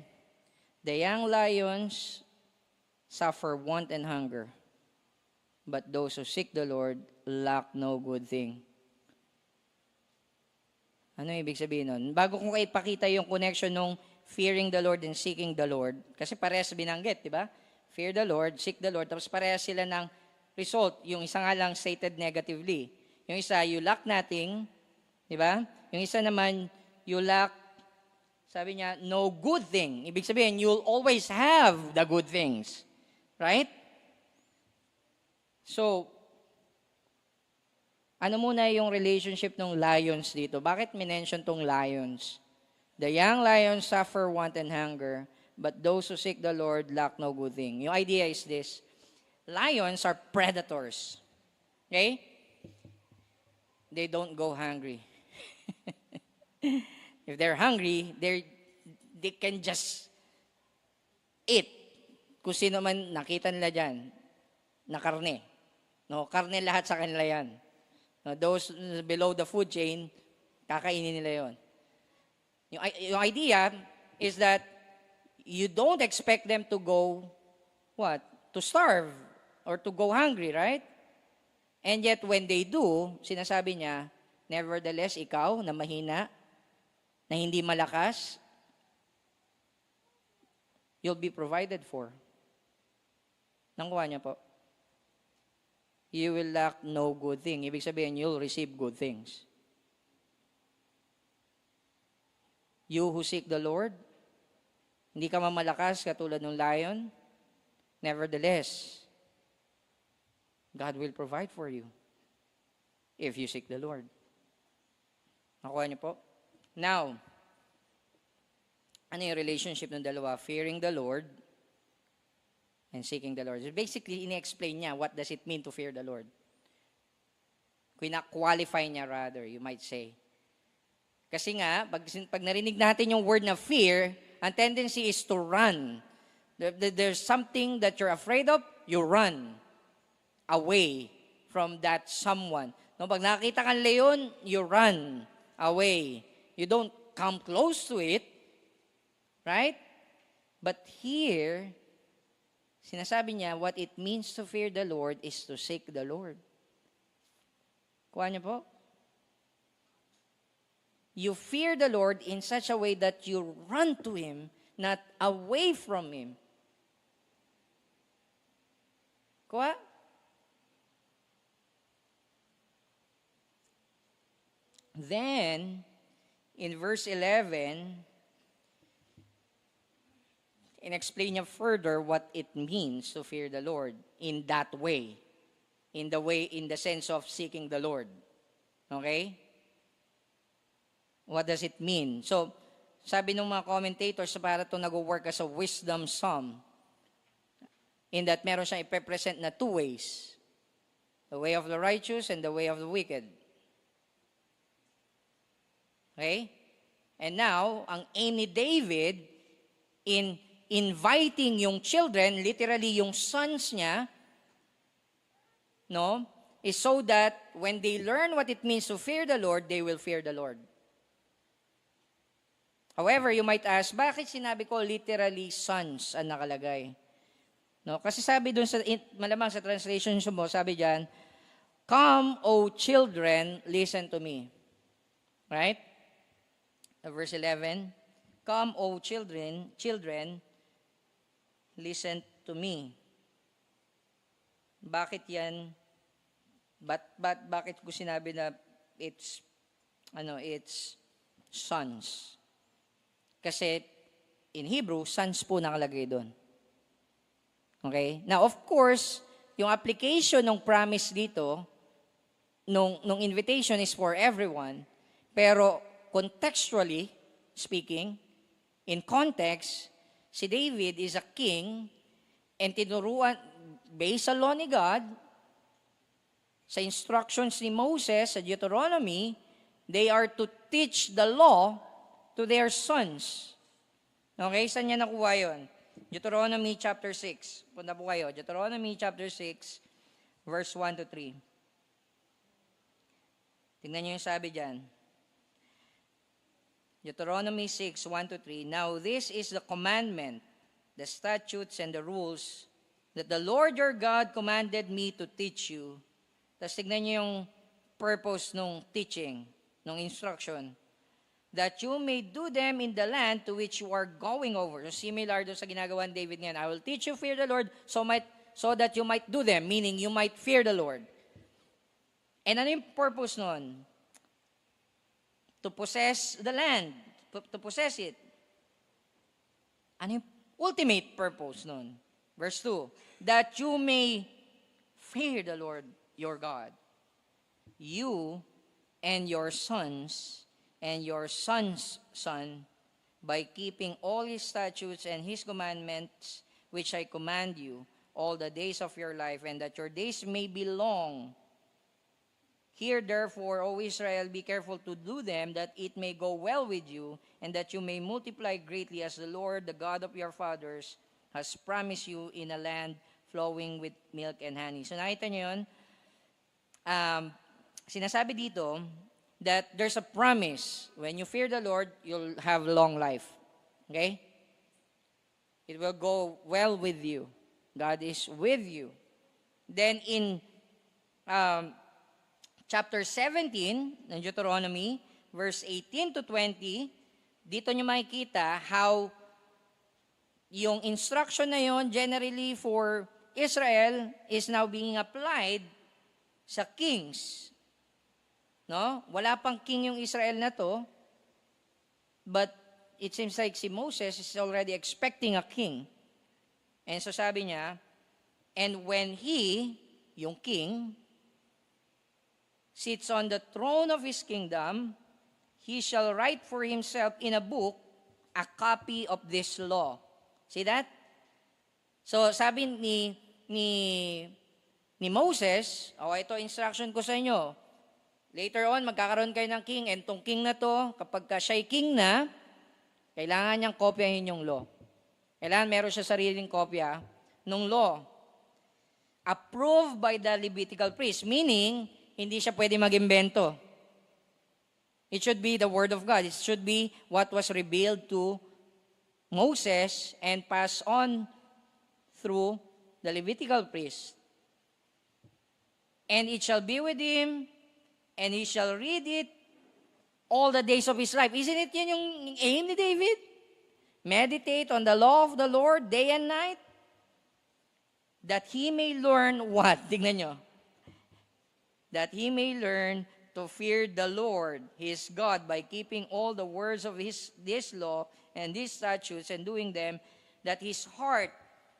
the young lions suffer want and hunger, but those who seek the Lord lack no good thing. Ano ibig sabihin nun? Bago ko kayo ipakita yung connection ng fearing the Lord and seeking the Lord, kasi parehas binanggit, di ba? Fear the Lord, seek the Lord, tapos parehas sila ng result. Yung isa nga lang stated negatively. Yung isa, you lack nothing, di ba? Yung isa naman, you lack, sabi niya, no good thing. Ibig sabihin, you'll always have the good things. Right? So, ano muna yung relationship ng lions dito? Bakit minention tong lions? The young lions suffer want and hunger, but those who seek the Lord lack no good thing. Yung idea is this. Lions are predators. Okay? They don't go hungry. If they're hungry, they can just eat. Kung sino man nakita nila dyan, na karne. No, karne lahat sa kanila yan. No, those below the food chain, kakainin nila yon. Yung idea is that you don't expect them to go, what? To starve or to go hungry, right? And yet when they do, sinasabi niya, nevertheless, ikaw na mahina, na hindi malakas, you'll be provided for. Nakuha niya po. You will lack no good thing. Ibig sabihin, you'll receive good things. You who seek the Lord, hindi ka mamalakas katulad ng lion, nevertheless, God will provide for you if you seek the Lord. Nakuha niyo po? Now, ano yung relationship ng dalawa? Fearing the Lord and seeking the Lord. So basically, ini-explain niya what does it mean to fear the Lord. Kung na-qualify niya rather, you might say. Kasi nga, pag narinig natin yung word na fear, ang tendency is to run. There's something that you're afraid of, you run away from that someone. No, pag nakita kang leon, you run away. You don't come close to it. Right? But here, sinasabi niya, what it means to fear the Lord is to seek the Lord. Kuha niyo po? You fear the Lord in such a way that you run to Him, not away from Him. Kuha? Then, in verse 11, in-explain niya further what it means to fear the Lord in that way. In the sense of seeking the Lord. Okay? What does it mean? So, sabi ng mga commentators, para ito nag-work as a wisdom psalm. In that meron siyang ipepresent na two ways. The way of the righteous and the way of the wicked. Okay? And now, ang aim ni David in inviting yung children, literally yung sons niya, no, is so that when they learn what it means to fear the Lord, they will fear the Lord. However, you might ask, bakit sinabi ko literally sons ang nakalagay? No, kasi sabi doon sa malamang sa translation mo, sabi diyan, "Come, O children, listen to me." Right? Verse 11, "Come, O children, listen to me." Bakit 'yan? Bakit ko sinabi na it's sons? Kasi in Hebrew, sons po nakalagay doon. Okay? Now, of course, yung application ng promise dito, nung invitation is for everyone, pero contextually speaking, in context, si David is a king and tinuruan, based sa law ni God, sa instructions ni Moses sa Deuteronomy, they are to teach the law to their sons. Okay? Saan niya nakuha yun? Deuteronomy chapter 6. Punta po kayo. Deuteronomy chapter 6, verse 1 to 3. Tingnan niyo yung sabi dyan. Deuteronomy 6, 1 to 3. "Now this is the commandment, the statutes and the rules that the Lord your God commanded me to teach you." Tapos tignan niyo yung purpose ng teaching, ng instruction. "That you may do them in the land to which you are going over." So similar doon sa ginagawa ni David ngayon. "I will teach you fear the Lord so that you might do them," meaning you might fear the Lord. And ano yung purpose nun? To possess the land, to possess it. Ano yung ultimate purpose nun? Verse 2, "That you may fear the Lord your God, you and your sons and your son's son, by keeping all his statutes and his commandments, which I command you, all the days of your life, and that your days may be long. Hear therefore, O Israel, be careful to do them, that it may go well with you, and that you may multiply greatly, as the Lord, the God of your fathers, has promised you in a land flowing with milk and honey." So nakita niyo yun? Sinasabi dito that there's a promise. When you fear the Lord, you'll have long life. Okay? It will go well with you. God is with you. Then in chapter 17 ng Deuteronomy, verse 18 to 20, dito nyo makikita how yung instruction na yon generally for Israel is now being applied sa kings. No? Wala pang king yung Israel na to, but it seems like si Moses is already expecting a king. And so sabi niya, "And when he," yung king, "sits on the throne of his kingdom, he shall write for himself in a book a copy of this law." See that? So sabi ni Moses, ito instruction ko sa inyo. Later on, magkakaroon kayo ng king, and tong king na to, kapag siya'y king na, kailangan niyang kopyahin yung law. Kailangan meron siya sariling kopya ng law. Approved by the Levitical priest, meaning, hindi siya pwede mag-imbento. It should be the word of God. It should be what was revealed to Moses and passed on through the Levitical priest. "And it shall be with him, and he shall read it all the days of his life." Isn't it yun yung aim ni David? "Meditate on the law of the Lord day and night, that he may learn" what? Tingnan nyo. "That he may learn to fear the Lord, his God, by keeping all the words of this law and these statutes and doing them, that his heart,"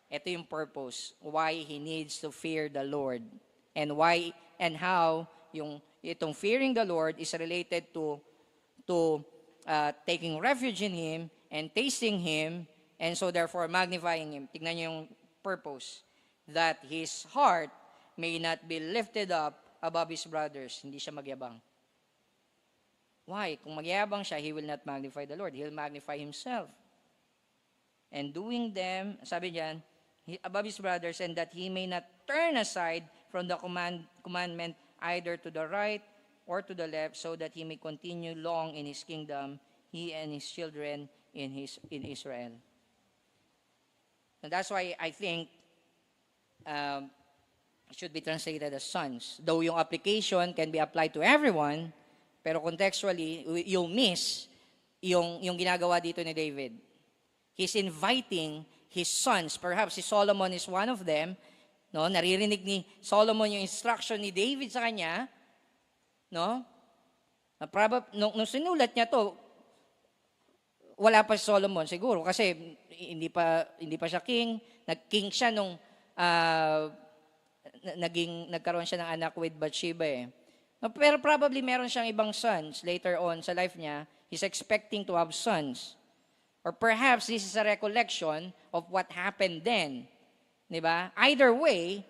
ito yung purpose, why he needs to fear the Lord, and why and how yung itong fearing the Lord is related to taking refuge in Him and tasting Him, and so therefore magnifying Him. Tignan niyo yung purpose. That his heart may not be lifted up above his brothers. Hindi siya magyabang. Why? Kung magyabang siya, he will not magnify the Lord. He'll magnify himself. And doing them, sabi diyan, above his brothers, and that he may not turn aside from the commandment either to the right or to the left, so that he may continue long in his kingdom, he and his children in Israel. And that's why I think should be translated as sons. Though yung application can be applied to everyone, pero contextually, you'll miss yung ginagawa dito ni David. He's inviting his sons. Perhaps si Solomon is one of them. No? Naririnig ni Solomon yung instruction ni David sa kanya. No? Nung sinulat niya to, wala pa si Solomon siguro kasi hindi pa siya king. Nag-king siya nung nagkaroon siya ng anak with Bathsheba eh. No, pero probably meron siyang ibang sons later on sa life niya. He's expecting to have sons. Or perhaps this is a recollection of what happened then. Diba? Either way,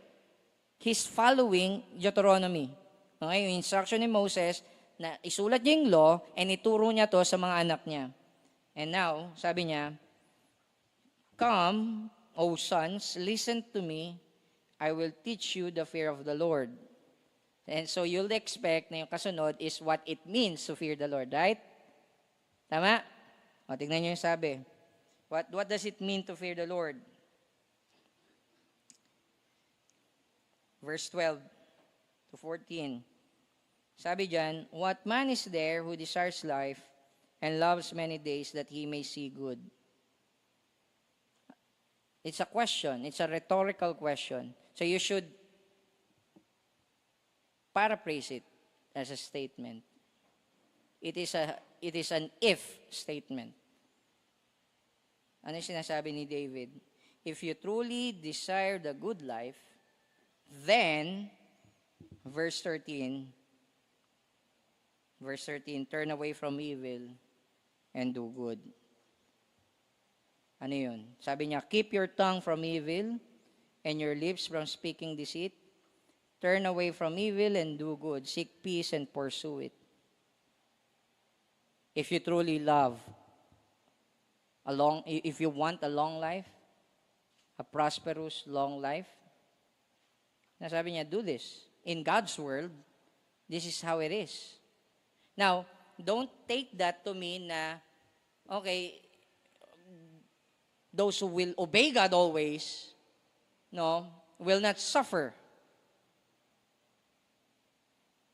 he's following Deuteronomy. Okay? Yung instruction ni Moses na isulat niya yung law and ituro niya to sa mga anak niya. And now, sabi niya, "Come, O sons, listen to me. I will teach you the fear of the Lord." And so you'll expect na yung kasunod is what it means to fear the Lord, right? Tama? O, tignan nyo yung sabi. What does it mean to fear the Lord? Verse 12 to 14. Sabi dyan, "What man is there who desires life and loves many days that he may see good?" It's a question. It's a rhetorical question. So you should paraphrase it as a statement. It is an if statement. Ano yung sinasabi ni David? If you truly desire the good life, then, verse 13, turn away from evil and do good. Ano yun? Sabi niya, keep your tongue from evil and your lips from speaking deceit. Turn away from evil and do good. Seek peace and pursue it. If you truly love, if you want a long life, a prosperous long life, nasabi niya, do this. In God's world, this is how it is. Now, don't take that to mean na, okay, those who will obey God always, will not suffer.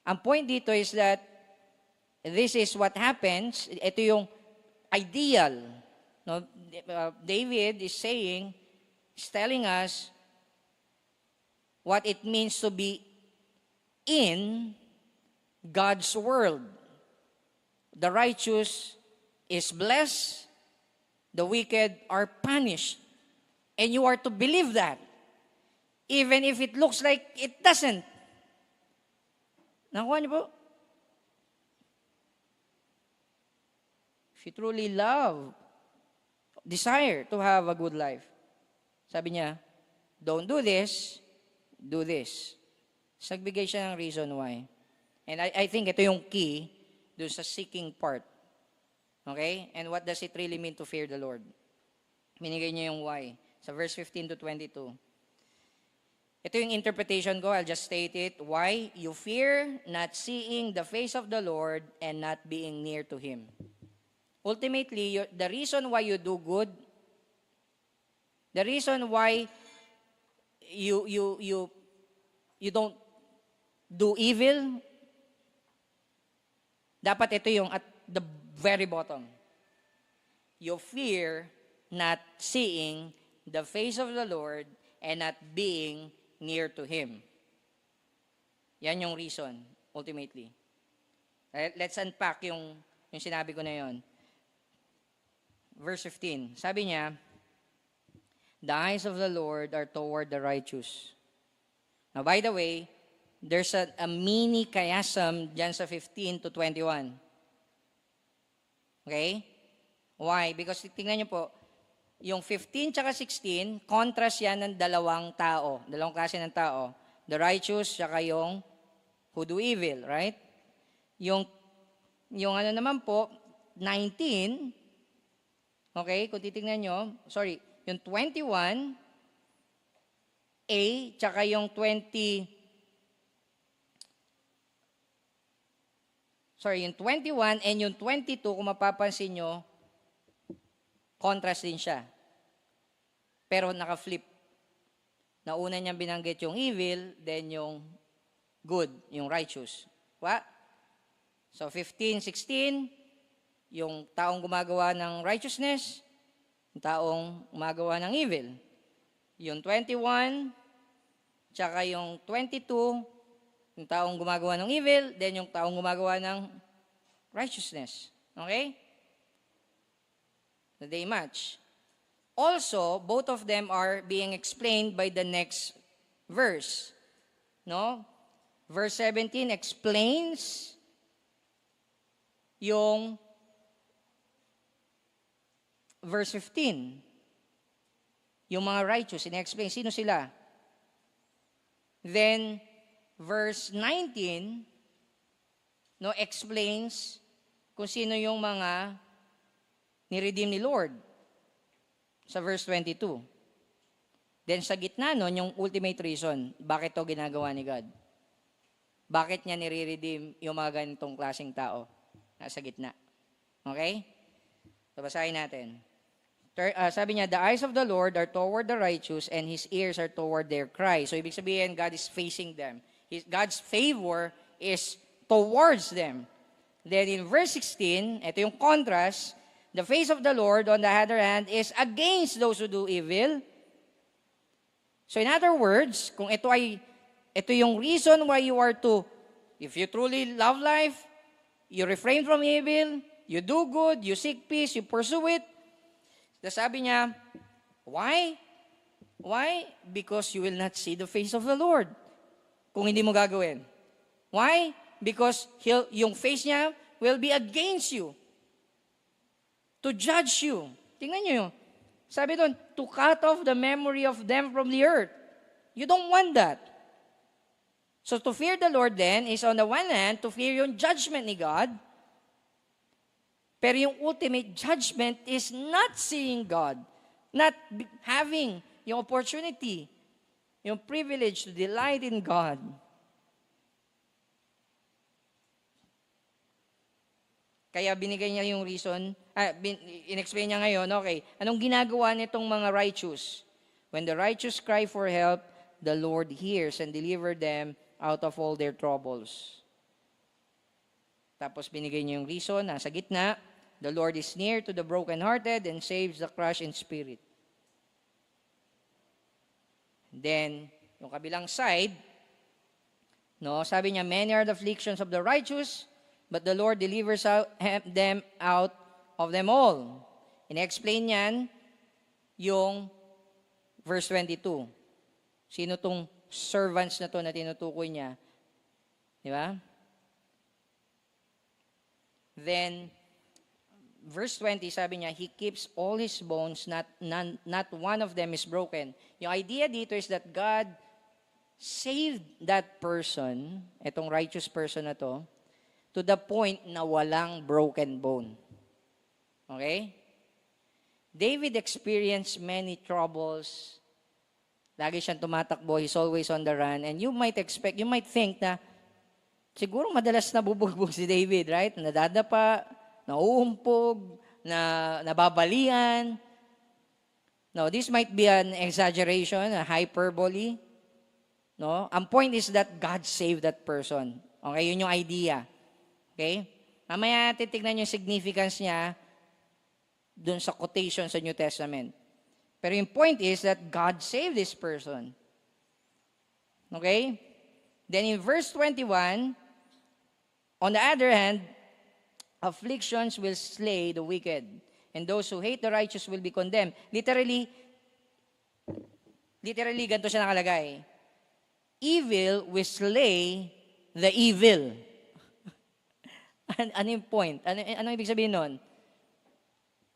Ang point dito is that this is what happens. Ito yung ideal. David is telling us what it means to be in God's world. The righteous is blessed, the wicked are punished. And you are to believe that, even if it looks like it doesn't. Nakuha niyo po? If you truly desire to have a good life, sabi niya, don't do this, do this. Nagbigay siya ng reason why. And I think ito yung key dun sa seeking part. Okay? And what does it really mean to fear the Lord? Binigay niya yung why. Sa verse 15 to 22. Ito yung interpretation ko. I'll just state it. Why? You fear not seeing the face of the Lord and not being near to Him. Ultimately, the reason why you do good, the reason why you don't do evil, dapat ito yung at the very bottom. You fear not seeing the face of the Lord and not being near to Him. Yan yung reason, ultimately. Let's unpack yung sinabi ko na yon. Verse 15, sabi niya, the eyes of the Lord are toward the righteous. Now, by the way, there's a mini chiasm dyan sa 15 to 21. Okay? Why? Because tingnan nyo po, yung 15 tsaka 16, contrast yan ng dalawang klase ng tao. The righteous tsaka yung who do evil, right? Yung ano naman po, 19, okay, kung titingnan nyo, yung 21, A, tsaka yung yung 21 and yung 22, kung mapapansin nyo, contrast din siya. Pero naka-flip. Nauna niyang binanggit yung evil, then yung good, yung righteous. What? So 15, 16, yung taong gumagawa ng righteousness, yung taong gumagawa ng evil. Yung 21, tsaka yung 22, yung taong gumagawa ng evil, then yung taong gumagawa ng righteousness. Okay? They match. Also, both of them are being explained by the next verse. No? Verse 17 explains yung verse 15. Yung mga righteous, ina-explain. Sino sila? Then, verse 19, explains kung sino yung mga ni-redeem ni Lord sa verse 22. Then sa gitna nun, yung ultimate reason, bakit to ginagawa ni God? Bakit niya nire-redeem yung mga ganitong klaseng tao? Nasa gitna. Okay? So basahin natin. Sabi niya, the eyes of the Lord are toward the righteous and His ears are toward their cry. So ibig sabihin, God is facing them. God's favor is towards them. Then in verse 16, ito yung contrast, the face of the Lord, on the other hand, is against those who do evil. So in other words, kung ito yung reason why you are to, if you truly love life, you refrain from evil, you do good, you seek peace, you pursue it. Sabi niya, why? Why? Because you will not see the face of the Lord kung hindi mo gagawin. Why? Because yung face niya will be against you. To judge you. Tingnan nyo yun. Sabi doon, to cut off the memory of them from the earth. You don't want that. So to fear the Lord then is on the one hand, to fear yung judgment ni God. Pero yung ultimate judgment is not seeing God. Not having yung opportunity, yung privilege to delight in God. Kaya binigay niya yung reason, in-explain niya ngayon, okay, anong ginagawa nitong mga righteous? When the righteous cry for help, the Lord hears and deliver them out of all their troubles. Tapos binigay niya yung reason, nasa gitna, the Lord is near to the brokenhearted and saves the crushed in spirit. Then, yung kabilang side, sabi niya, many are the afflictions of the righteous, but the Lord delivers them out of them all. In-explain niyan yung verse 22. Sino tong servants na to na tinutukoy niya? Di ba? Then, verse 20, sabi niya, He keeps all His bones, not one of them is broken. Yung idea dito is that God saved that person, itong righteous person na to the point na walang broken bone. Okay? David experienced many troubles. Lagi siyang tumatakbo. He's always on the run. And you might think na siguro madalas nabubugbog si David, right? Nadadapa, nauumpog, nababalian. No, this might be an exaggeration, a hyperbole. No? Ang point is that God saved that person. Okay, yun yung idea. Okay? Mamaya titignan yung significance niya dun sa quotation sa New Testament. Pero yung point is that God saved this person. Okay? Then in verse 21, on the other hand, afflictions will slay the wicked, and those who hate the righteous will be condemned. Literally, ganito siya nakalagay. evil will slay the evil. Ano yung point? Ano ibig sabihin nun?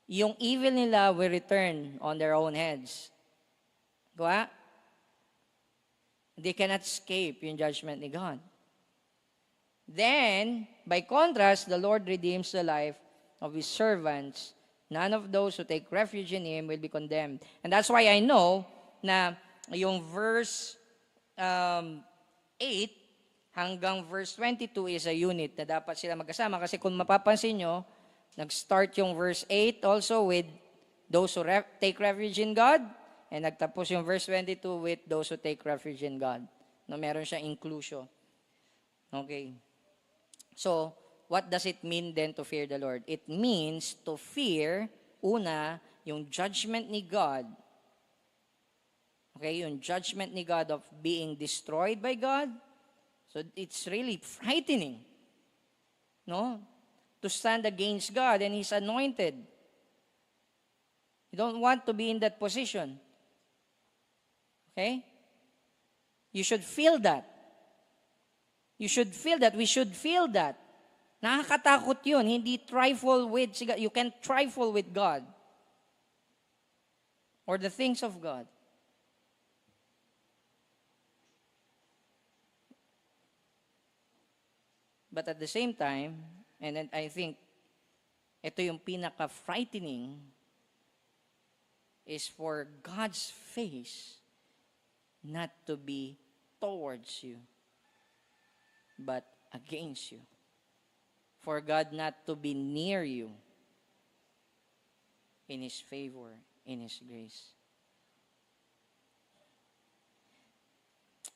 Yung evil nila will return on their own heads. Diba? They cannot escape yung judgment ni God. Then, by contrast, the Lord redeems the life of His servants. None of those who take refuge in Him will be condemned. And that's why I know na yung verse 8 hanggang verse 22 is a unit na dapat sila magkasama. Kasi kung mapapansin nyo, nag-start yung verse 8 also with those who take refuge in God, and nagtapos yung verse 22 with those who take refuge in God. No, meron siyang inclusion. Okay. So, what does it mean then to fear the Lord? It means to fear, una, yung judgment ni God. Okay, yung judgment ni God of being destroyed by God. So, it's really frightening. No? To stand against God and His anointed. You don't want to be in that position. Okay? You should feel that. You should feel that. We should feel that. Nakakatakot yun. Hindi trifle with, you can't trifle with God. Or the things of God. But at the same time, and then I think, ito yung pinaka-frightening, is for God's face not to be towards you, but against you. For God not to be near you in His favor, in His grace.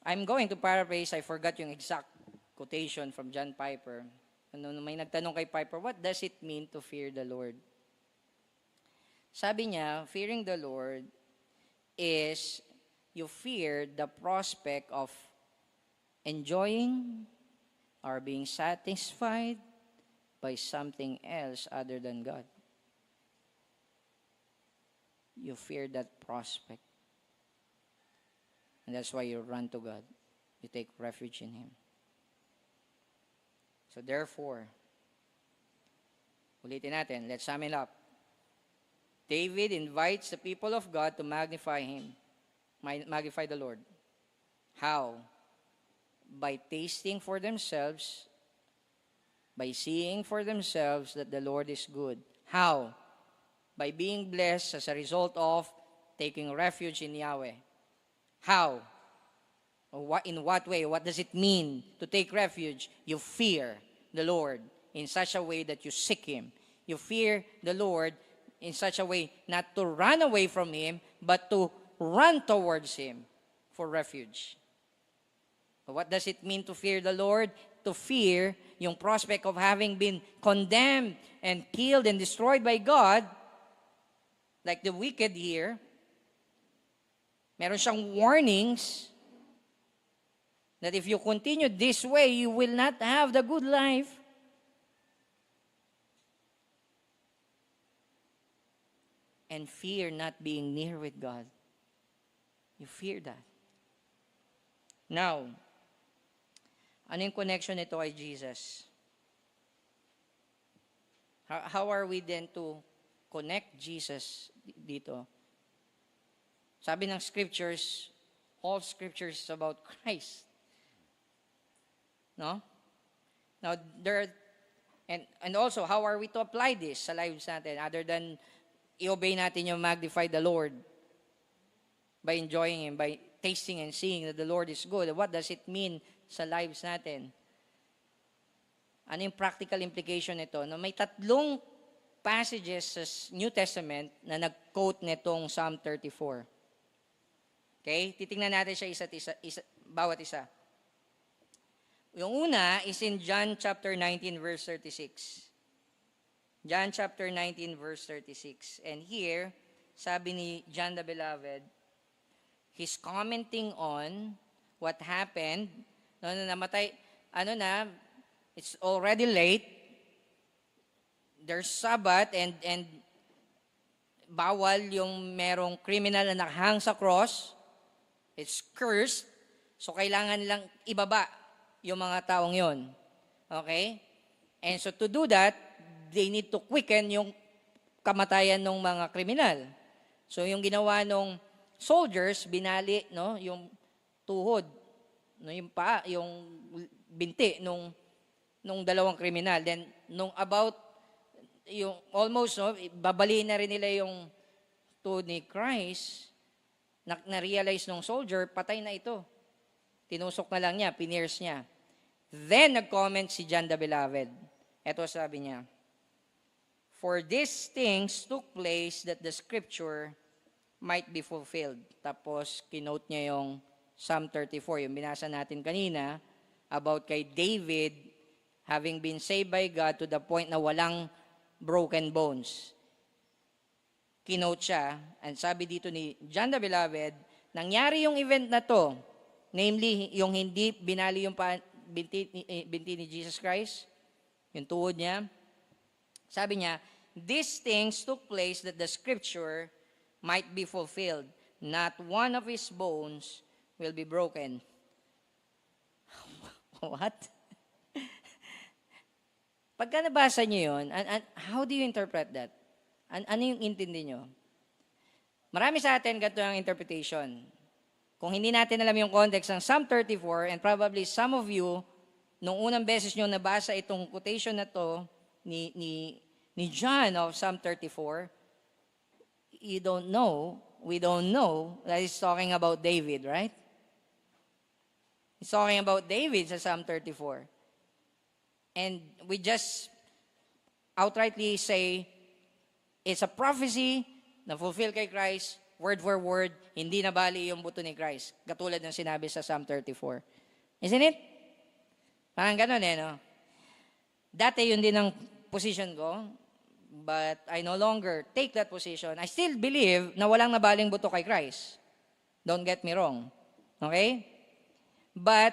I'm going to paraphrase, I forgot yung exact quotation from John Piper. May nagtanong kay Piper, what does it mean to fear the Lord? Sabi niya, fearing the Lord is you fear the prospect of enjoying or being satisfied by something else other than God. You fear that prospect. And that's why you run to God. You take refuge in Him. So therefore, ulitin natin, let's sum it up. David invites the people of God to magnify Him. Magnify the Lord. How? By tasting for themselves, by seeing for themselves that the Lord is good. How? By being blessed as a result of taking refuge in Yahweh. How? In what way? What does it mean to take refuge? You fear the Lord in such a way that you seek Him. You fear the Lord in such a way not to run away from Him, but to run towards Him for refuge. What does it mean to fear the Lord? To fear yung prospect of having been condemned and killed and destroyed by God, like the wicked here. Meron siyang warnings that if you continue this way, you will not have the good life. And fear not being near with God. You fear that. Now, ano yung connection nito kay Jesus? How are we then to connect Jesus dito? Sabi ng scriptures, all scriptures is about Christ. No? Now, and also, how are we to apply this sa lives natin other than i-obey natin yung magnify the Lord by enjoying Him, by tasting and seeing that the Lord is good? What does it mean sa lives natin? Ano yung practical implication nito? No, may 3 passages sa New Testament na nag-quote nitong Psalm 34. Okay? Titingnan natin siya bawat isa. Yung una is in John chapter 19 verse 36. John chapter 19 verse 36. And here, sabi ni John the Beloved, he's commenting on what happened. Namatay, it's already late. There's Sabbath and bawal yung merong criminal na nakahang sa cross. It's cursed. So, kailangan nilang ibaba yung mga taong yon. Okay? And so, to do that, they need to quicken yung kamatayan ng mga kriminal. So, yung ginawa ng soldiers, binali, no, yung tuhod, no, yung paa, yung binti nung dalawang kriminal. Then, nung about, yung almost, no, babaliin na rin nila yung tuhod ni Christ, na-realize nung soldier, patay na ito. Tinusok na lang niya, pinierce niya. Then, nag-comment si John the Beloved. Ito sabi niya, "For these things took place that the scripture might be fulfilled." Tapos, kinote niya yung Psalm 34, yung binasa natin kanina, about kay David having been saved by God to the point na walang broken bones. Kinote siya, and sabi dito ni John the Beloved, nangyari yung event na to, namely, yung hindi binali yung binti ni Jesus Christ, yung tuhod niya. Sabi niya, "These things took place that the scripture might be fulfilled. Not one of his bones will be broken." What? Pagka nabasa niyo yun, how do you interpret that? Ano yung intindi niyo? Marami sa atin ganito ang interpretation. Kung hindi natin alam yung context ng Psalm 34, and probably some of you, nung unang beses nyo nabasa itong quotation na to ni John of Psalm 34, we don't know that he's talking about David, right? He's talking about David sa Psalm 34. And we just outrightly say, it's a prophecy na fulfill kay Christ, word for word, hindi nabali yung buto ni Christ. Katulad ng sinabi sa Psalm 34. Isn't it? Parang ganun no? Dati yun din ang position ko, but I no longer take that position. I still believe na walang nabaling buto kay Christ. Don't get me wrong. Okay? But,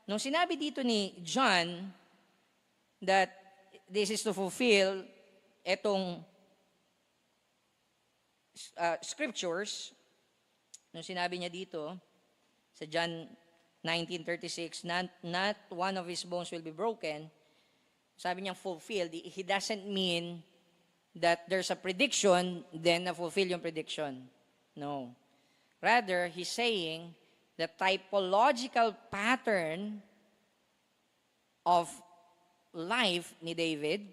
nung sinabi dito ni John that this is to fulfill etong scriptures, nung sinabi niya dito, sa John 19:36, not one of his bones will be broken, sabi niya fulfilled, he doesn't mean that there's a prediction, then na-fulfill yung prediction. No. Rather, he's saying the typological pattern of life ni David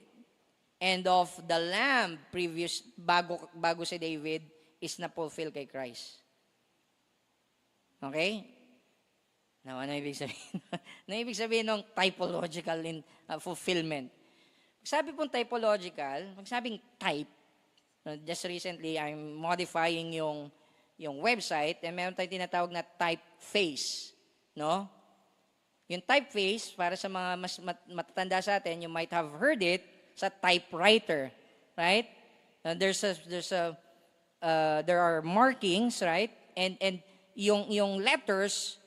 and of the lamb previous, bago si David, is na-fulfill kay Christ. Okay? Now, ano ibig sabihin? Ano ibig sabihin ng typological fulfillment? Sabi pong typological, magsabing type, just recently, I'm modifying yung website, and meron tayong tinatawag na typeface. No? Yung typeface, para sa mga mas matatanda sa atin, you might have heard it sa typewriter. Right? There are markings, right? And yung letters,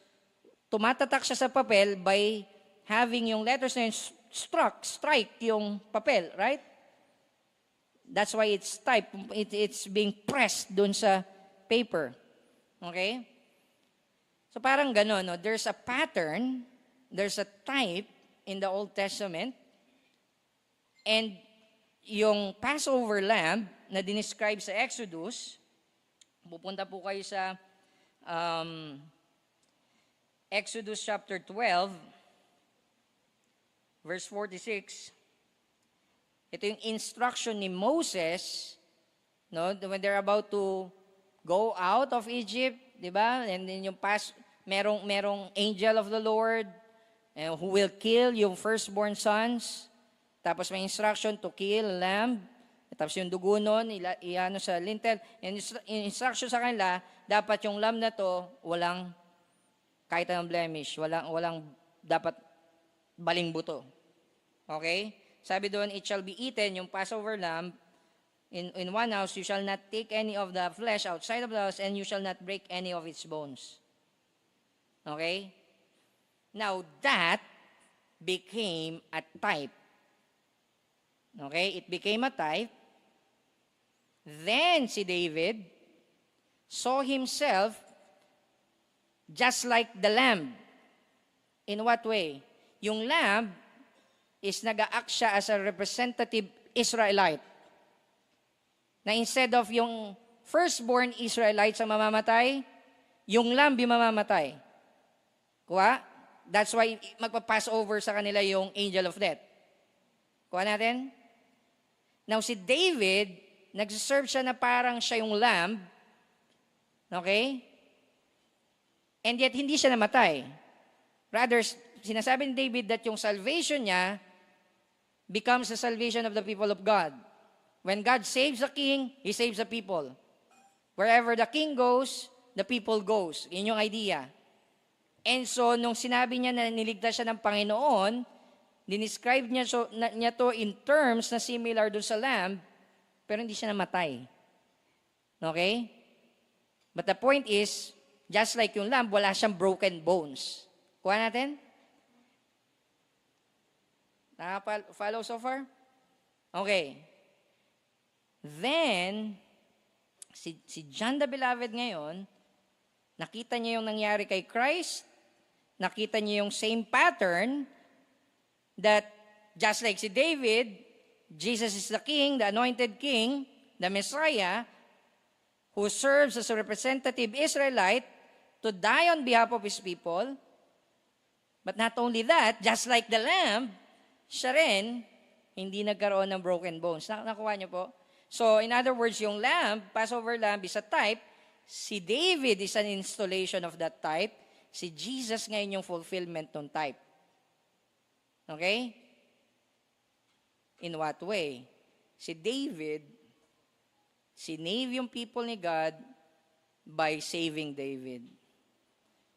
tumatatak siya sa papel by having yung letters na yun strike yung papel, right? That's why it's typed. It's being pressed dun sa paper. Okay? So parang gano'n, no? There's a pattern, there's a type in the Old Testament, and yung Passover lamb na dinescribe sa Exodus, pupunta po kayo sa Exodus chapter 12, verse 46. Ito yung instruction ni Moses, no, when they're about to go out of Egypt, di ba? And then yung merong angel of the Lord who will kill yung firstborn sons. Tapos may instruction to kill lamb. Tapos yung dugo nun, iano sa lintel. And instruction sa kanila, dapat yung lamb na to, walang kahit anong blemish, walang dapat baling buto. Okay? Sabi doon, it shall be eaten, yung Passover lamb, in one house, you shall not take any of the flesh outside of the house, and you shall not break any of its bones. Okay? Now, that became a type. Okay? It became a type. Then, si David saw himself just like the lamb. In what way? Yung lamb is nag-a-act siya as a representative Israelite. Na instead of yung firstborn Israelite sa mamamatay, yung lamb yung mamamatay. Kuha? That's why magpa-pass over sa kanila yung angel of death. Kuha natin? Now si David, nagsiserve siya na parang siya yung lamb. Okay? And yet hindi siya namatay. Rather, sinasabi ni David that yung salvation niya becomes the salvation of the people of God. When God saves a king, He saves the people. Wherever the king goes, the people goes. Yun yung idea. And so, nung sinabi niya na niligtas siya ng Panginoon, dinescribe niya to in terms na similar dun sa lamb, pero hindi siya namatay. Okay? But the point is, just like yung lamb, wala siyang broken bones. Kuha natin? Follow so far? Okay. Then, si John the Beloved ngayon, nakita niya yung nangyari kay Christ, nakita niya yung same pattern that just like si David, Jesus is the King, the anointed King, the Messiah, who serves as a representative Israelite to die on behalf of His people. But not only that, just like the lamb, siya rin, hindi nagkaroon ng broken bones. Nakuha niyo po? So, in other words, yung lamb, Passover lamb is a type. Si David is an installation of that type. Si Jesus ngayon yung fulfillment ng type. Okay? In what way? Si David, sinave yung people ni God by saving David.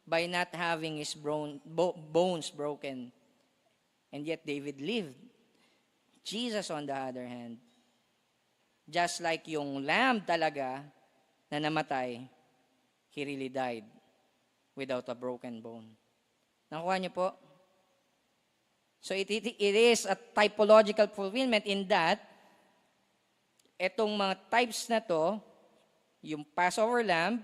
By not having his bones broken. And yet David lived. Jesus, on the other hand, just like yung lamb talaga na namatay, he really died without a broken bone. Nakuha niyo po? So it is a typological fulfillment in that etong mga types na to, yung Passover lamb,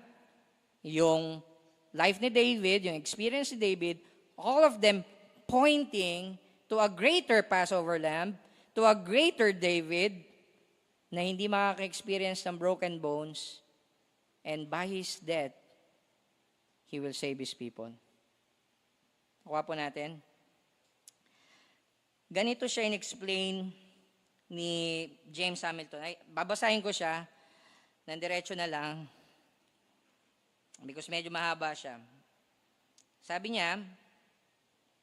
yung life ni David, yung experience ni David, all of them pointing to a greater Passover lamb, to a greater David, na hindi makaka-experience ng broken bones, and by His death, He will save His people. Kuha po natin. Ganito siya in-explain ni James Hamilton. Ay, babasahin ko siya, ng diretso na lang, because medyo mahaba siya. Sabi niya,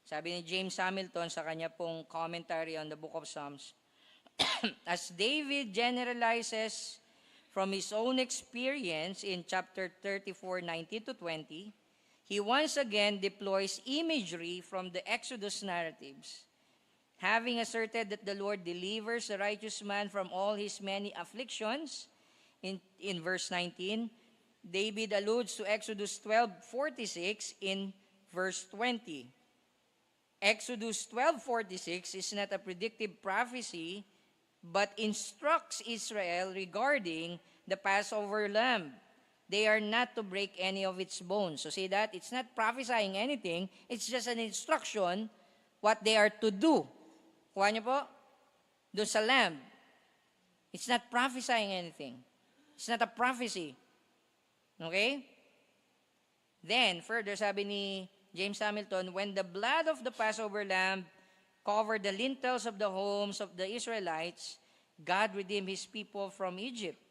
sabi ni James Hamilton sa kanya pong commentary on the Book of Psalms, as David generalizes from his own experience in chapter 34, 19 to 20, he once again deploys imagery from the Exodus narratives. Having asserted that the Lord delivers the righteous man from all his many afflictions, in verse 19, David alludes to Exodus 12:46 in verse 20. Exodus 12:46 is not a predictive prophecy, but instructs Israel regarding the Passover lamb. They are not to break any of its bones. So see that? It's not prophesying anything. It's just an instruction what they are to do. Kuha niyo po? Doon sa lamb. It's not prophesying anything. It's not a prophecy. Okay? Then, further, sabi ni James Hamilton, when the blood of the Passover lamb covered the lintels of the homes of the Israelites, God redeemed His people from Egypt.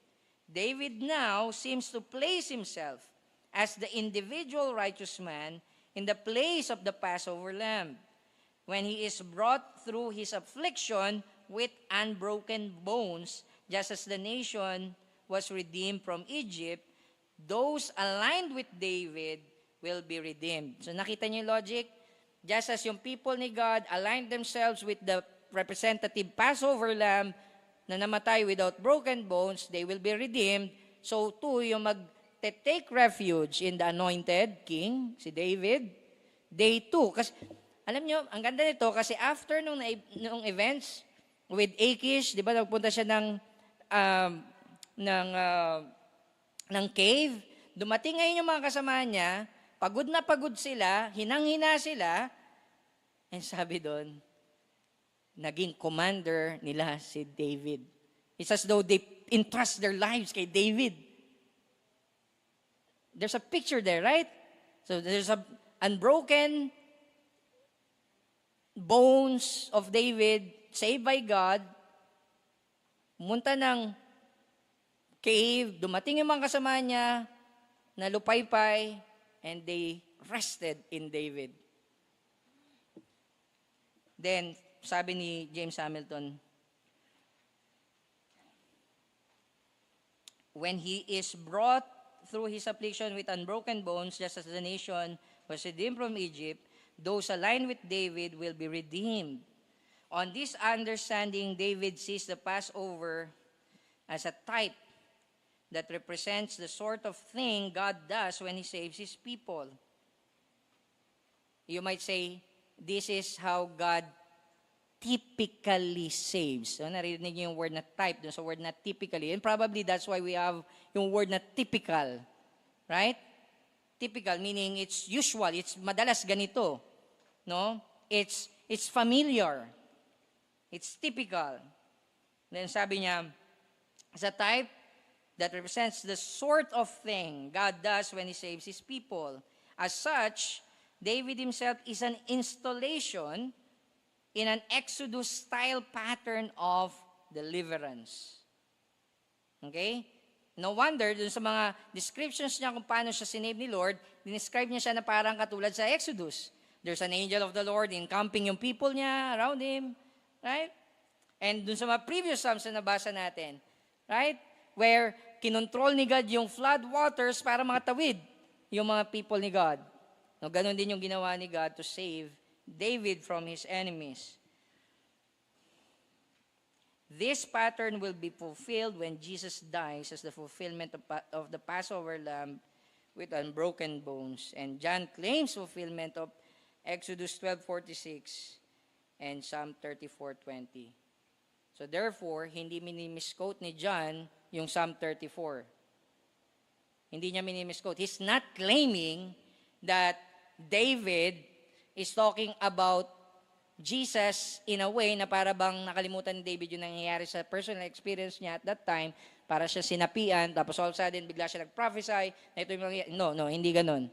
David now seems to place himself as the individual righteous man in the place of the Passover lamb. When he is brought through his affliction with unbroken bones, just as the nation was redeemed from Egypt, those aligned with David will be redeemed. So nakita niyo yung logic? Just as yung people ni God aligned themselves with the representative Passover lamb na namatay without broken bones, they will be redeemed. So too, yung mag-take refuge in the anointed king, si David, they too. Kasi, alam nyo, ang ganda nito, kasi after nung events with Achish, di ba, nagpunta siya ng cave, dumating ngayon yung mga kasama niya, pagod sila, hinang-hina sila, and sabi doon, naging commander nila si David. It's as though they entrust their lives kay David. There's a picture there, right? So there's a unbroken bones of David, saved by God, pumunta ng cave, dumating yung mga kasama niya, nalupaypay, and they rested in David. Then, sabi ni James Hamilton, when he is brought through his affliction with unbroken bones, just as the nation was redeemed from Egypt, those aligned with David will be redeemed. On this understanding, David sees the Passover as a type that represents the sort of thing God does when He saves His people. You might say, this is how God typically saves. So, narinig niyo yung word na type dun sa word na typically. And probably that's why we have yung word na typical. Right? Typical, meaning it's usual, it's madalas ganito. No? It's familiar. It's typical. Then sabi niya, it's a type that represents the sort of thing God does when He saves His people. As such, David himself is an installation in an Exodus-style pattern of deliverance. Okay? No wonder, dun sa mga descriptions niya kung paano siya sinave ni Lord, dinescribe niya siya na parang katulad sa Exodus. There's an angel of the Lord encamping yung people niya around him. Right? And dun sa mga previous Psalms na nabasa natin, right? Where kinontrol ni God yung flood waters para makatawid yung mga people ni God. No, ganun din yung ginawa ni God to save David from his enemies. This pattern will be fulfilled when Jesus dies as the fulfillment of the Passover lamb with unbroken bones. And John claims fulfillment of Exodus 12:46 and Psalm 34:20. So therefore, hindi minimisquote ni John yung Psalm 34. Hindi niya minimisquote. He's not claiming that David is talking about Jesus in a way na para bang nakalimutan ni David yung nangyayari sa personal experience niya at that time, para siya sinapian, tapos all of a sudden, bigla siya nag-prophesy na ito yung nangyayari. No, hindi ganun.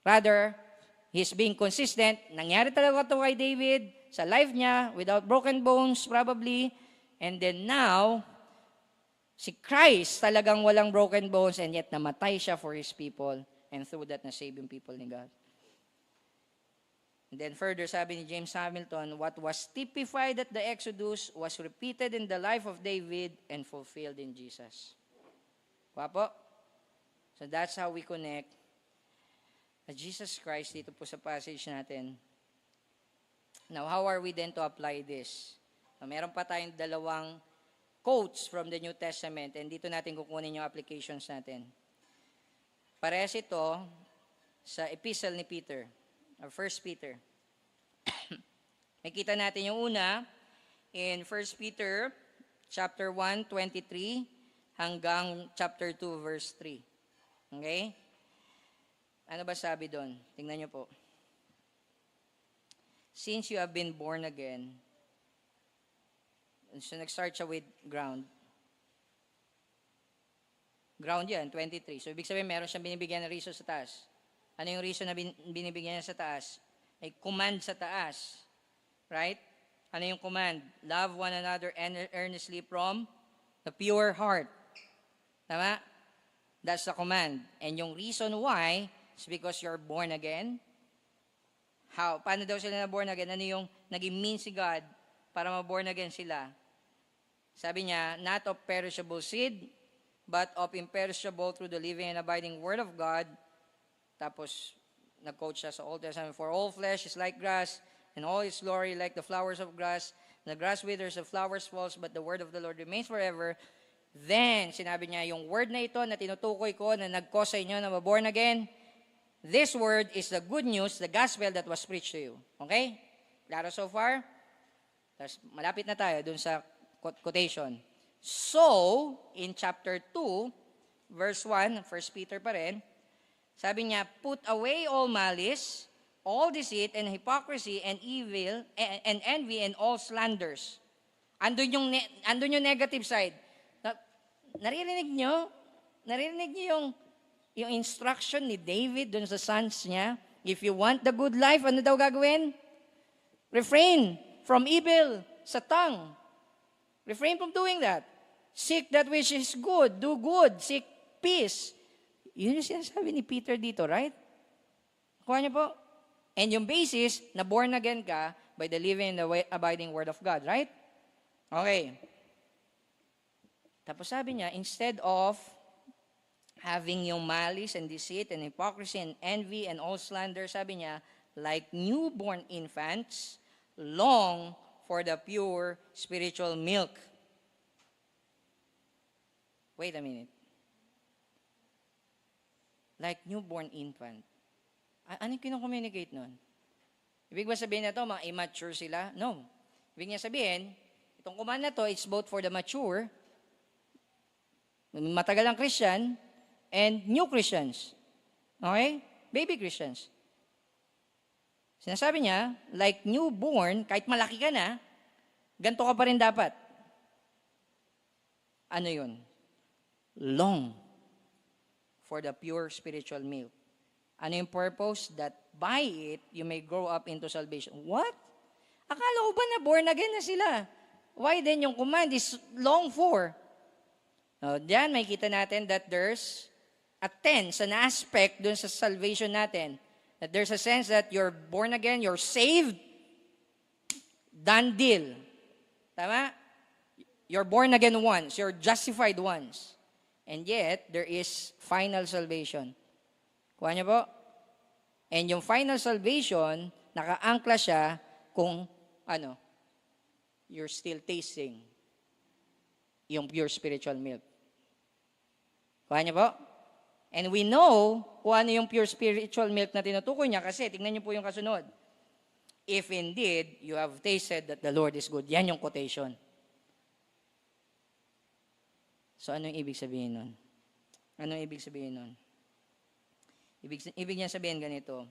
Rather, he's being consistent. Nangyari talaga ito kay David sa life niya, without broken bones probably, and then now, si Christ talagang walang broken bones and yet namatay siya for His people and through that na-save yung people ni God. And then further, sabi ni James Hamilton, what was typified at the Exodus was repeated in the life of David and fulfilled in Jesus. Wapo? So that's how we connect Jesus Christ dito po sa passage natin. Now, how are we then to apply this? Meron pa tayong dalawang quotes from the New Testament and dito natin kukunin yung applications natin. Parehas ito sa epistle ni Peter, or 1 Peter. Nakita natin yung una in 1 Peter chapter 1, 23 hanggang chapter 2, verse 3. Okay? Ano ba sabi doon? Tingnan nyo po. Since you have been born again, so nag-start siya with ground. Ground yan, 23. So ibig sabihin, meron siyang binibigyan na reason sa taas. Ano yung reason na binibigyan niya sa taas? May command sa taas. Right? Ano yung command? Love one another earnestly from the pure heart. Tama? That's the command. And yung reason why is because you're born again. How? Paano daw sila na born again? Ano yung naging means si God para ma-born again sila? Sabi niya, not of perishable seed, but of imperishable through the living and abiding word of God. Tapos, nag-quote siya sa Old Testament, for all flesh is like grass, and all its glory like the flowers of grass. The grass withers, the flowers falls, but the word of the Lord remains forever. Then, sinabi niya, yung word na ito na tinutukoy ko, na nag-cause sa inyo na ma-born again, this word is the good news, the gospel that was preached to you. Okay? Klaro so far? Tapos, malapit na tayo dun sa quotation. So, in chapter 2, verse 1, 1 Peter pa rin, Sabi niya, put away all malice, all deceit and hypocrisy and evil and envy and all slanders. Andun yung negative side. Naririnig nyo? Naririnig nyo yung instruction ni David dun sa sons niya? If you want the good life, ano daw gagawin? Refrain from evil sa tongue. Refrain from doing that. Seek that which is good. Do good. Seek peace. Yun yung sinasabi ni Peter dito, right? Kuha niyo po. And yung basis, na born again ka by the living and the abiding word of God, right? Okay. Tapos sabi niya, instead of having yung malice and deceit and hypocrisy and envy and all slander, sabi niya, like newborn infants, long for the pure spiritual milk. Wait a minute. Like newborn infant. Ano yung kino-communicate nun? Ibig ba sabihin na to, mga immature sila? No. Ibig niya sabihin, itong command na to, it's both for the mature, matagal ang Christian, and new Christians. Okay? Baby Christians. Sinasabi niya, like newborn, kahit malaki ka na, ganito ka pa rin dapat. Ano yun? Long for the pure spiritual milk. Ano yung purpose? That by it, you may grow up into salvation. What? Akala ko ba na born again na sila? Why then yung command is long for? Diyan may kita natin that there's a tense, an aspect dun sa salvation natin. That there's a sense that you're born again, you're saved, done deal. Tama? You're born again once, you're justified once. And yet, there is final salvation. Kuha niyo po? And yung final salvation, nakaangkla siya kung you're still tasting yung pure spiritual milk. Kuha niyo po? And we know kung ano yung pure spiritual milk na tinutukoy niya kasi tingnan niyo po yung kasunod. If indeed you have tasted that the Lord is good. Yan yung quotation. So, ano yung ibig sabihin nun? Ano yung ibig sabihin nun? Ibig niya sabihin ganito.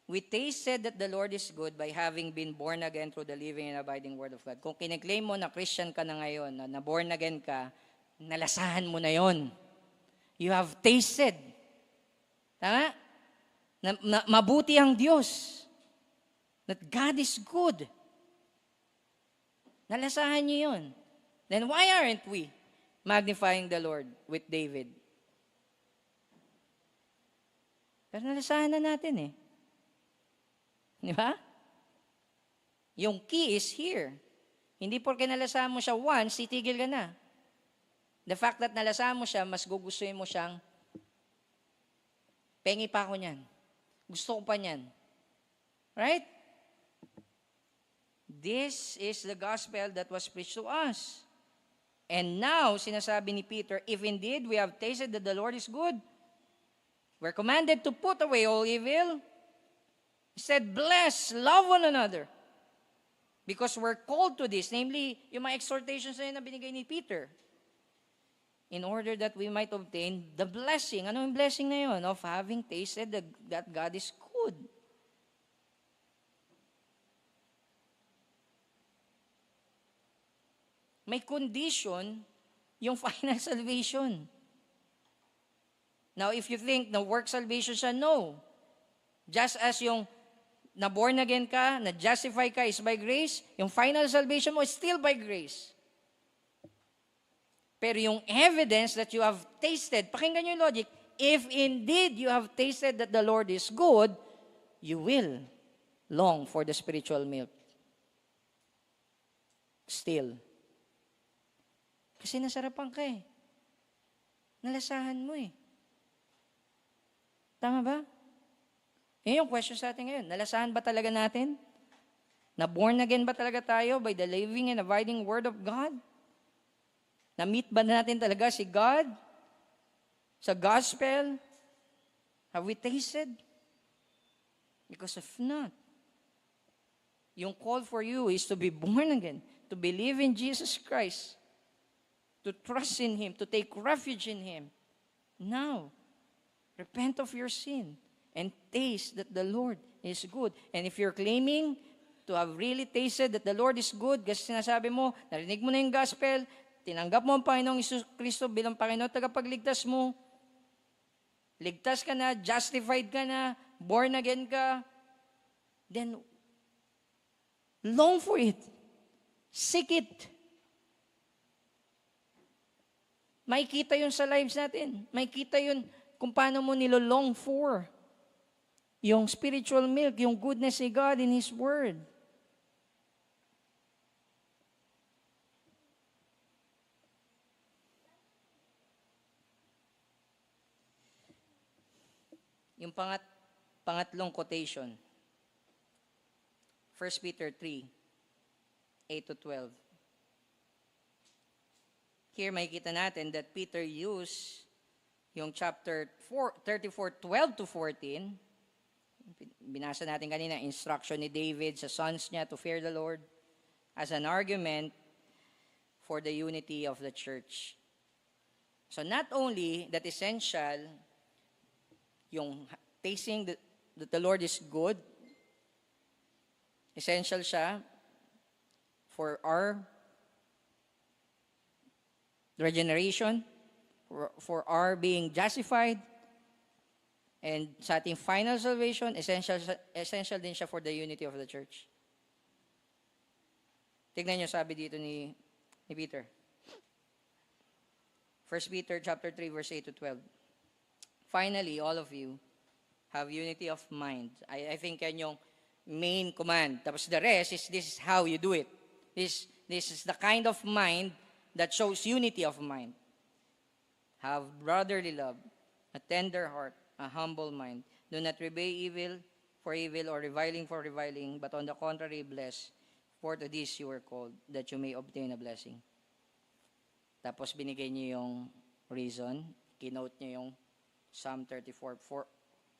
We tasted that the Lord is good by having been born again through the living and abiding Word of God. Kung kiniklaim mo na Christian ka na ngayon, na born again ka, nalasahan mo na yon. You have tasted. Tama? Mabuti ang Diyos. That God is good. Nalasahan niyo yun. Then why aren't we magnifying the Lord with David? Pero nalasahan na natin eh. Di ba? Yung key is here. Hindi porke nalasahan mo siya once, titigil ka na. The fact that nalasahan mo siya, mas gugustuhin mo siyang, pengi pa ako niyan. Gusto ko pa niyan. Right? This is the gospel that was preached to us. And now, sinasabi ni Peter, if indeed we have tasted that the Lord is good, we're commanded to put away all evil. He said, bless, love one another. Because we're called to this, namely, yung mga exhortations na yun na binigay ni Peter. In order that we might obtain the blessing. Ano yung blessing na yun? Of having tasted that God is good. May condition yung final salvation. Now, if you think na work salvation siya, no. Just as yung na-born again ka, na-justify ka is by grace, yung final salvation mo is still by grace. Pero yung evidence that you have tasted, pakinggan yung logic, if indeed you have tasted that the Lord is good, you will long for the spiritual milk. Still. Kasi nasarapan ka eh. Nalasahan mo eh. Tama ba? Yan yung question sa atin ngayon. Nalasahan ba talaga natin? Na born again ba talaga tayo by the living and abiding Word of God? Na-meet ba natin talaga si God? Sa gospel? Have we tasted? Because if not, yung call for you is to be born again, to believe in Jesus Christ, to trust in Him, to take refuge in Him. Now, Repent of your sin and taste that the Lord is good. And if you're claiming to have really tasted that the Lord is good, kasi sinasabi mo, narinig mo na yung gospel, tinanggap mo ang Panginoong Isus Kristo bilang Panginoon tagapagligtas mo, ligtas ka na, justified ka na, born again ka, then long for it. Seek it. Makikita yun sa lives natin. Makikita yun kung paano mo nilolong for yung spiritual milk, yung goodness ni God in His Word. Yung pangatlong quotation, 1 Peter 3, 8-12. Here, makikita natin that Peter used yung chapter 34:12-14. Binasa natin kanina, instruction ni David sa sons niya to fear the Lord as an argument for the unity of the church. So not only that essential, yung tasting that the Lord is good, essential siya for our regeneration, for our being justified, and sa ating final salvation, essential din siya for the unity of the church. Tignan niyo sabi dito ni Peter. 1 Peter chapter 3 verse 8-12. Finally, all of you have unity of mind. I think yan yung main command. Tapos the rest is this is how you do it. This is the kind of mind that shows unity of mind. Have brotherly love, a tender heart, a humble mind. Do not repay evil for evil or reviling for reviling, but on the contrary, bless. For to this you were called, that you may obtain a blessing. Tapos binigay niyo yung reason, kinote niyo yung Psalm 34. For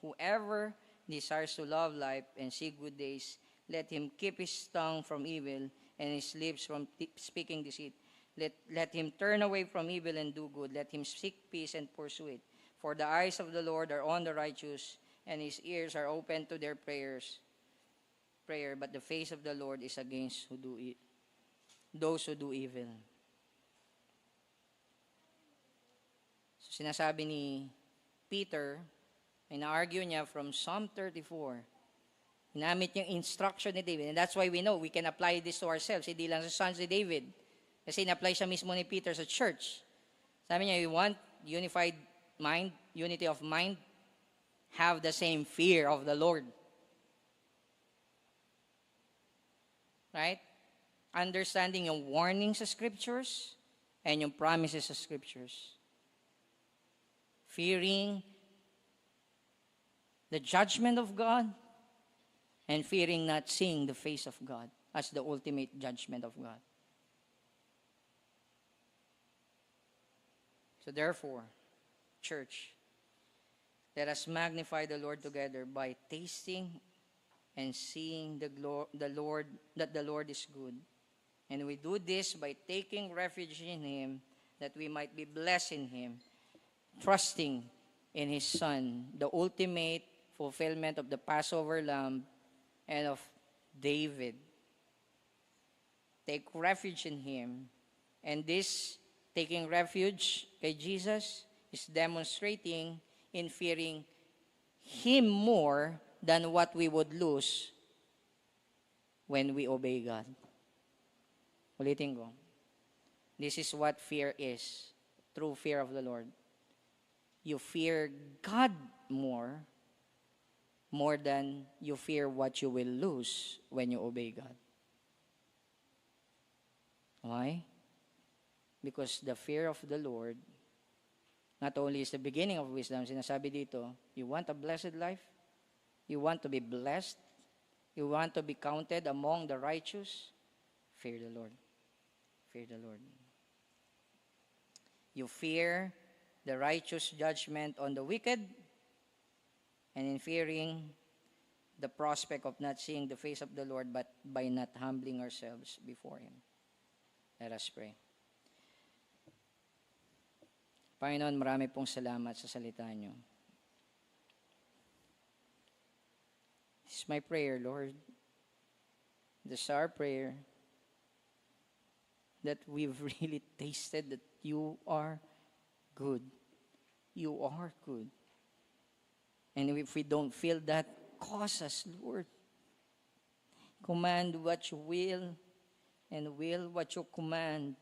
whoever desires to love life and see good days, let him keep his tongue from evil and his lips from speaking deceit. Let him turn away from evil and do good. Let him seek peace and pursue it. For the eyes of the Lord are on the righteous, and his ears are open to their prayer. But the face of the Lord is against those who do evil. So sinasabi ni Peter, ina-argue niya from Psalm 34. Ginamit yung instruction ni David. And that's why we know we can apply this to ourselves. Hindi lang sa sons ni David. Kasi in-apply siya mismo ni Peter sa church. Sabi niya, you want unified mind, unity of mind, have the same fear of the Lord. Right? Understanding yung warnings sa scriptures and yung promises sa scriptures. Fearing the judgment of God and fearing not seeing the face of God as the ultimate judgment of God. So therefore, church, let us magnify the Lord together by tasting and seeing that the Lord is good. And we do this by taking refuge in Him, that we might be blessed in Him, trusting in His Son, the ultimate fulfillment of the Passover lamb and of David. Take refuge in Him. And this taking refuge kay Jesus is demonstrating in fearing Him more than what we would lose when we obey God. Ulitin ko. This is what fear is. True fear of the Lord. You fear God more than you fear what you will lose when you obey God. Why? Because the fear of the Lord not only is the beginning of wisdom, sinasabi dito, you want a blessed life? You want to be blessed? You want to be counted among the righteous? Fear the Lord. Fear the Lord. You fear the righteous judgment on the wicked, and in fearing the prospect of not seeing the face of the Lord, but by not humbling ourselves before Him. Let us pray. Panginoon, marami pong salamat sa salita niyo. This is my prayer, Lord. This is our prayer, that we've really tasted that you are good. You are good. And if we don't feel that, cause us, Lord. Command what you will, and will what you command.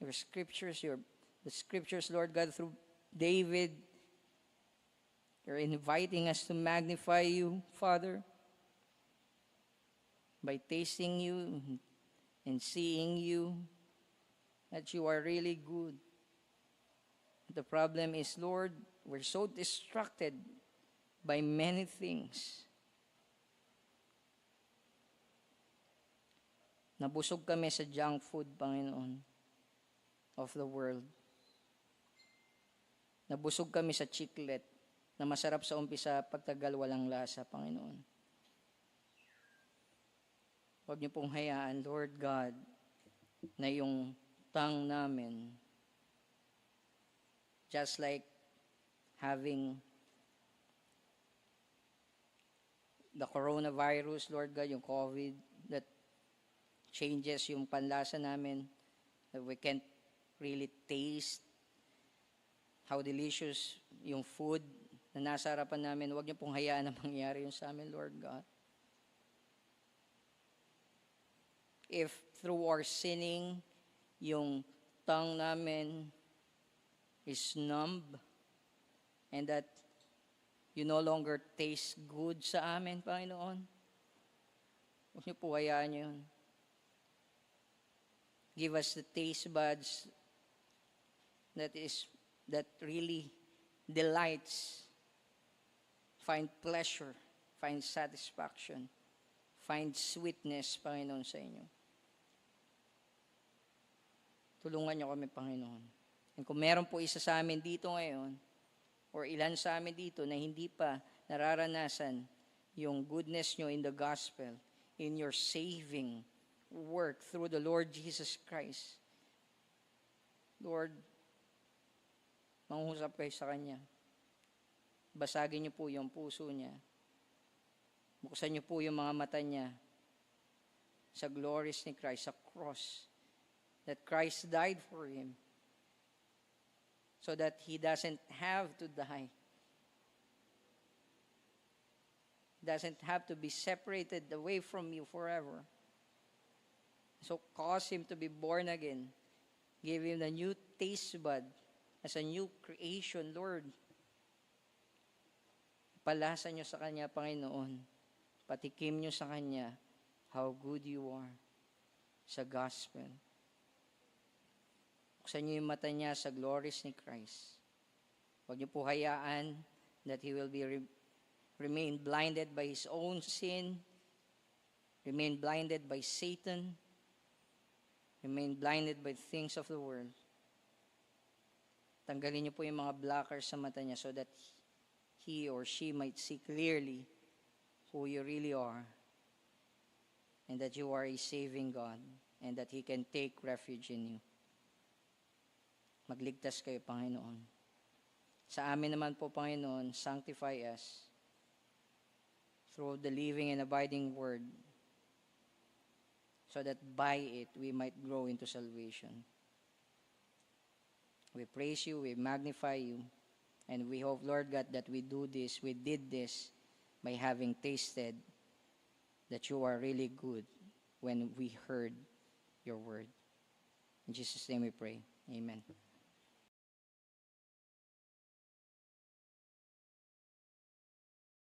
Your scriptures, the scriptures, Lord God, through David, you're inviting us to magnify you, Father, by tasting you and seeing you, that you are really good. The problem is, Lord, we're so distracted by many things. Nabusog kami sa junk food, Panginoon, of the world. Nabusog kami sa chiclet na masarap sa umpisa, pagtagal walang lasa, Panginoon. Huwag niyo pong hayaan, Lord God, na yung tongue namin, just like having the coronavirus, Lord God, yung COVID, that changes yung panlasa namin, that we can't really taste how delicious yung food na nasa harapan namin. Huwag niyo pong hayaan na mangyari yun sa amin, Lord God. If through our sinning, yung tongue namin is numb, and that you no longer taste good sa amin, Panginoon, huwag niyo po hayaan yun. Give us the taste buds that really delights, find pleasure, find satisfaction, find sweetness, Panginoon, sa inyo. Tulungan niyo kami, Panginoon. And kung meron po isa sa amin dito ngayon, or ilan sa amin dito na hindi pa nararanasan yung goodness niyo in the gospel, in your saving work through the Lord Jesus Christ, Lord, mangusap kayo sa Kanya. Basagin niyo po yung puso niya. Buksan niyo po yung mga mata niya sa glories ni Christ, sa cross, that Christ died for him, so that he doesn't have to die. Doesn't have to be separated away from you forever. So cause him to be born again. Give him the new taste bud as a new creation, Lord. Palasa niyo sa Kanya, Panginoon. Patikim niyo sa Kanya how good you are sa gospel. Buksan niyo yung mata niya sa glories ni Christ. Huwag niyo po hayaan that he will be remain blinded by his own sin, remain blinded by Satan, remain blinded by things of the world. Tanggalin niyo po yung mga blockers sa mata niya so that he or she might see clearly who you really are, and that you are a saving God, and that He can take refuge in you. Magligtas kayo, Panginoon. Sa amin naman po, Panginoon, sanctify us through the living and abiding Word, so that by it we might grow into salvation. We praise you, we magnify you, and we hope, Lord God, that we did this by having tasted that you are really good when we heard your word. In Jesus' name we pray. Amen.